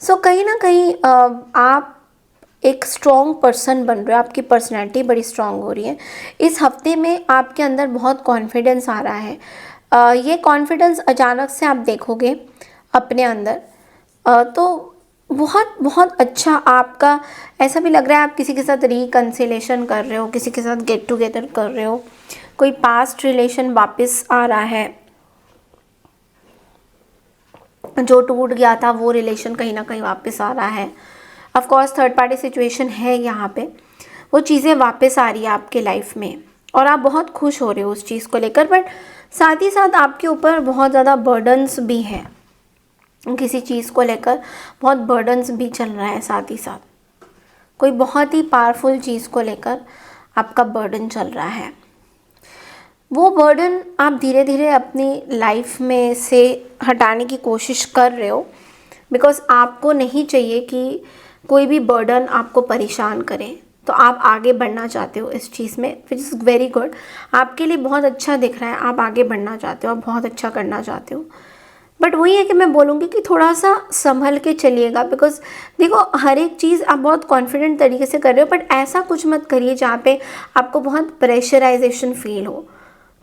सो कहीं ना कहीं आप एक स्ट्रॉन्ग पर्सन बन रहे हो, आपकी पर्सनैलिटी बड़ी स्ट्रॉन्ग हो रही है। इस हफ्ते में आपके अंदर बहुत कॉन्फिडेंस आ रहा है। ये कॉन्फिडेंस अचानक से आप देखोगे अपने अंदर, तो बहुत बहुत अच्छा आपका ऐसा भी लग रहा है। आप किसी के साथ रिकन्सिलेशन कर रहे हो, किसी के साथ गेट टुगेदर कर रहे हो, कोई पास्ट रिलेशन वापस आ रहा है, जो टूट गया था वो रिलेशन कहीं ना कहीं वापस आ रहा है। Of course third party situation है यहाँ पे, वो चीज़ें वापस आ रही है आपके लाइफ में और आप बहुत खुश हो रहे हो उस चीज़ को लेकर, बट साथ ही साथ आपके ऊपर बहुत ज़्यादा बर्डन्स भी हैं। किसी चीज़ को लेकर बहुत बर्डन्स भी चल रहा है, साथ ही साथ कोई बहुत ही पावरफुल चीज़ को लेकर आपका बर्डन चल रहा है। वो बर्डन आप धीरे धीरे अपनी लाइफ में से हटाने की कोशिश कर रहे हो, बिकॉज़ आपको नहीं चाहिए कि कोई भी बर्डन आपको परेशान करे। तो आप आगे बढ़ना चाहते हो इस चीज़ में, विच इज़ वेरी गुड। आपके लिए बहुत अच्छा दिख रहा है, आप आगे बढ़ना चाहते हो, आप बहुत अच्छा करना चाहते हो। बट वही है कि मैं बोलूँगी कि थोड़ा सा संभल के चलिएगा, बिकॉज देखो हर एक चीज़ आप बहुत कॉन्फिडेंट तरीके से कर रहे हो, बट ऐसा कुछ मत करिए जहाँ पे आपको बहुत प्रेशराइजेशन फील हो।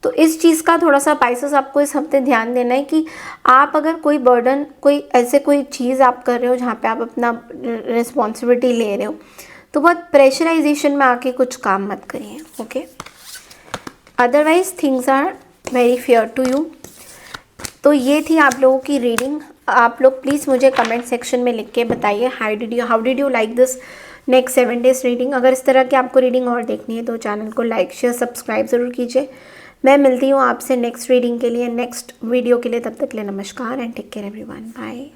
तो इस चीज़ का थोड़ा सा पाइसेस आपको इस हफ्ते ध्यान देना है कि आप अगर कोई बर्डन, कोई ऐसे कोई चीज़ आप कर रहे हो जहाँ पे आप अपना रिस्पॉन्सिबिलिटी ले रहे हो, तो बहुत प्रेशराइजेशन में आके कुछ काम मत करिए, okay. Otherwise things are very fair to you. तो ये थी आप लोगों की रीडिंग। आप लोग प्लीज़ मुझे कमेंट सेक्शन में लिख के बताइए how did you like this next 7 days reading. अगर इस तरह की आपको रीडिंग और देखनी है तो चैनल को लाइक शेयर सब्सक्राइब ज़रूर कीजिए। मैं मिलती हूँ आपसे नेक्स्ट रीडिंग के लिए, नेक्स्ट वीडियो के लिए। तब तक के लिए नमस्कार and take care everyone, bye.